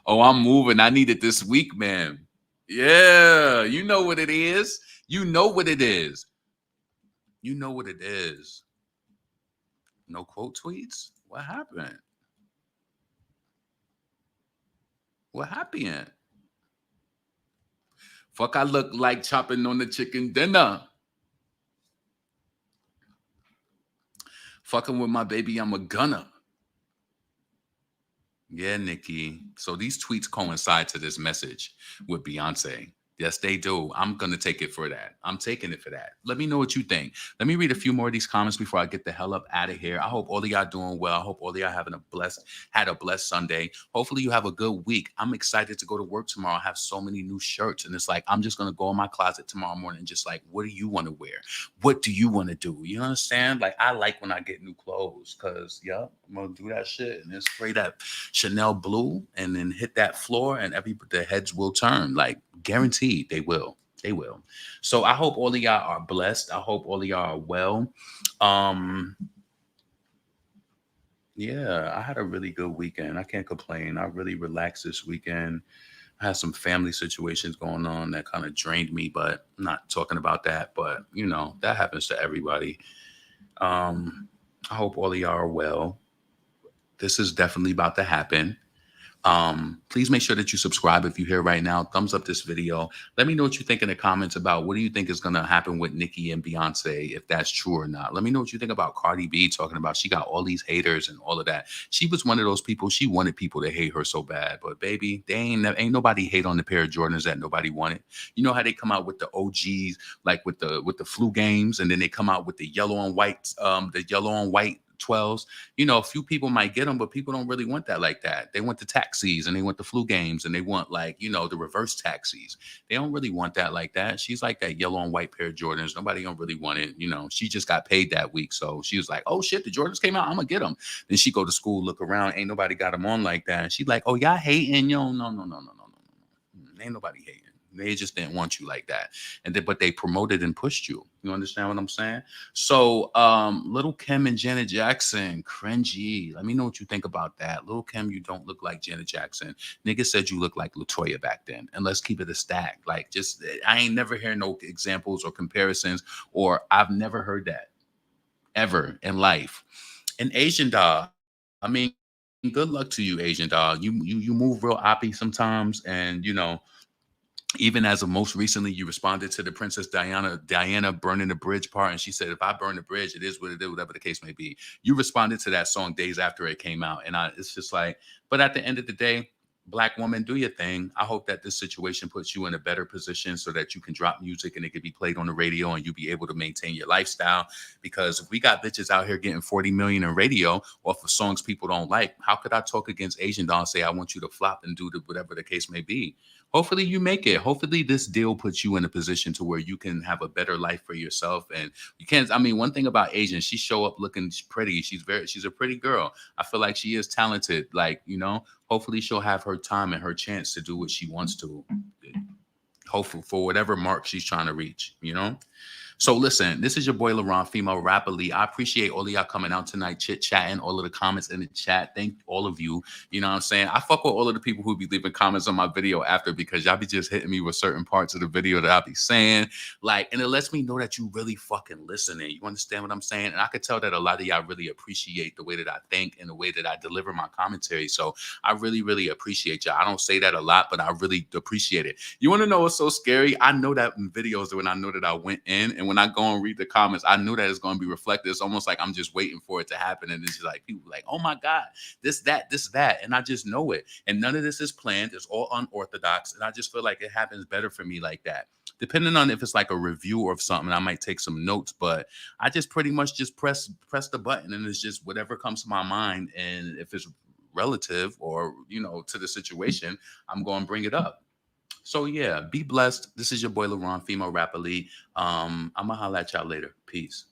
Oh, I'm moving. I need it this week, man. Yeah, you know what it is. You know what it is. You know what it is. No quote tweets? What happened? What happened? Fuck, I look like chopping on the chicken dinner. Fucking with my baby, I'm a gunner. Yeah, Nicki. So these tweets coincide to this message with Beyonce. Yes, they do. I'm going to take it for that. I'm taking it for that. Let me know what you think. Let me read a few more of these comments before I get the hell up out of here. I hope all of y'all doing well. I hope all of y'all had a blessed Sunday. Hopefully you have a good week. I'm excited to go to work tomorrow. I have so many new shirts, and it's like I'm just going to go in my closet tomorrow morning and just like, what do you want to wear? What do you want to do? You understand? Like, I like when I get new clothes because, yeah, I'm going to do that shit and then spray that Chanel blue and then hit that floor and the heads will turn. Like, guaranteed they will. They will. So I hope all of y'all are blessed. I hope all of y'all are well. Um, yeah, I had a really good weekend. I can't complain. I really relaxed this weekend. I had some family situations going on that kind of drained me, but I'm not talking about that. But you know, that happens to everybody. I hope all of y'all are well. This is definitely about to happen. Please make sure that you subscribe if you're here right now. Thumbs up this video. Let me know what you think in the comments about what do you think is going to happen with Nicki and Beyonce, if that's true or not. Let me know what you think about Cardi B talking about she got all these haters and all of that. She was one of those people, she wanted people to hate her so bad. But baby, they ain't nobody hate on the pair of Jordans that nobody wanted. You know how they come out with the OGs, like with the flu games, and then they come out with the yellow and white 12s. You know, a few people might get them, but people don't really want that like that. They want the taxis and they want the flu games and they want, like, you know, the reverse taxis. They don't really want that like that. She's like that yellow and white pair of Jordans. Nobody don't really want it. You know, she just got paid that week. So she was like, oh shit, the Jordans came out. I'm gonna get them. Then she go to school, look around. Ain't nobody got them on like that. And she like, oh, y'all hating? Yo, no. Ain't nobody hating. They just didn't want you like that. And then, but they promoted and pushed you. You understand what I'm saying? So, Little Kim and Janet Jackson, cringy. Let me know what you think about that. Little Kim, you don't look like Janet Jackson. Nigga said you look like LaToya back then. And let's keep it a stack. Like, just, I ain't never heard no examples or comparisons, or I've never heard that ever in life. An Asian doll. I mean, good luck to you, Asian doll. You move real oppy sometimes, and you know, even as of most recently, you responded to the Princess Diana burning the bridge part, and she said, "If I burn the bridge, it is what it is, whatever the case may be." You responded to that song days after it came out, and it's just like, but at the end of the day, Black woman, do your thing. I hope that this situation puts you in a better position so that you can drop music and it can be played on the radio and you be able to maintain your lifestyle. Because if we got bitches out here getting 40 million in radio off of songs people don't like, how could I talk against Asian Doll and say I want you to flop and do whatever the case may be? Hopefully you make it. Hopefully this deal puts you in a position to where you can have a better life for yourself. And you can't, I mean, one thing about Asians, she show up looking pretty. She's a pretty girl. I feel like she is talented. Like, you know, hopefully she'll have her time and her chance to do what she wants to. Hopefully for whatever mark she's trying to reach, you know? So listen, this is your boy LaRon, female rapidly. I appreciate all of y'all coming out tonight, chit-chatting, all of the comments in the chat. Thank all of you. You know what I'm saying? I fuck with all of the people who be leaving comments on my video after, because y'all be just hitting me with certain parts of the video that I'll be saying. Like, and it lets me know that you really fucking listening. You understand what I'm saying? And I could tell that a lot of y'all really appreciate the way that I think and the way that I deliver my commentary. So I really, really appreciate y'all. I don't say that a lot, but I really appreciate it. You want to know what's so scary? I know that in videos when I know that I went in, and when I go and read the comments, I knew that it's going to be reflected. It's almost like I'm just waiting for it to happen. And it's just like, people like, oh my God, this, that. And I just know it. And none of this is planned. It's all unorthodox. And I just feel like it happens better for me like that. Depending on if it's like a review of something, I might take some notes, but I just pretty much just press the button, and it's just whatever comes to my mind. And if it's relative or, you know, to the situation, I'm going to bring it up. So yeah, be blessed. This is your boy LaRon, female rapidly. I'm gonna holla at y'all later. Peace.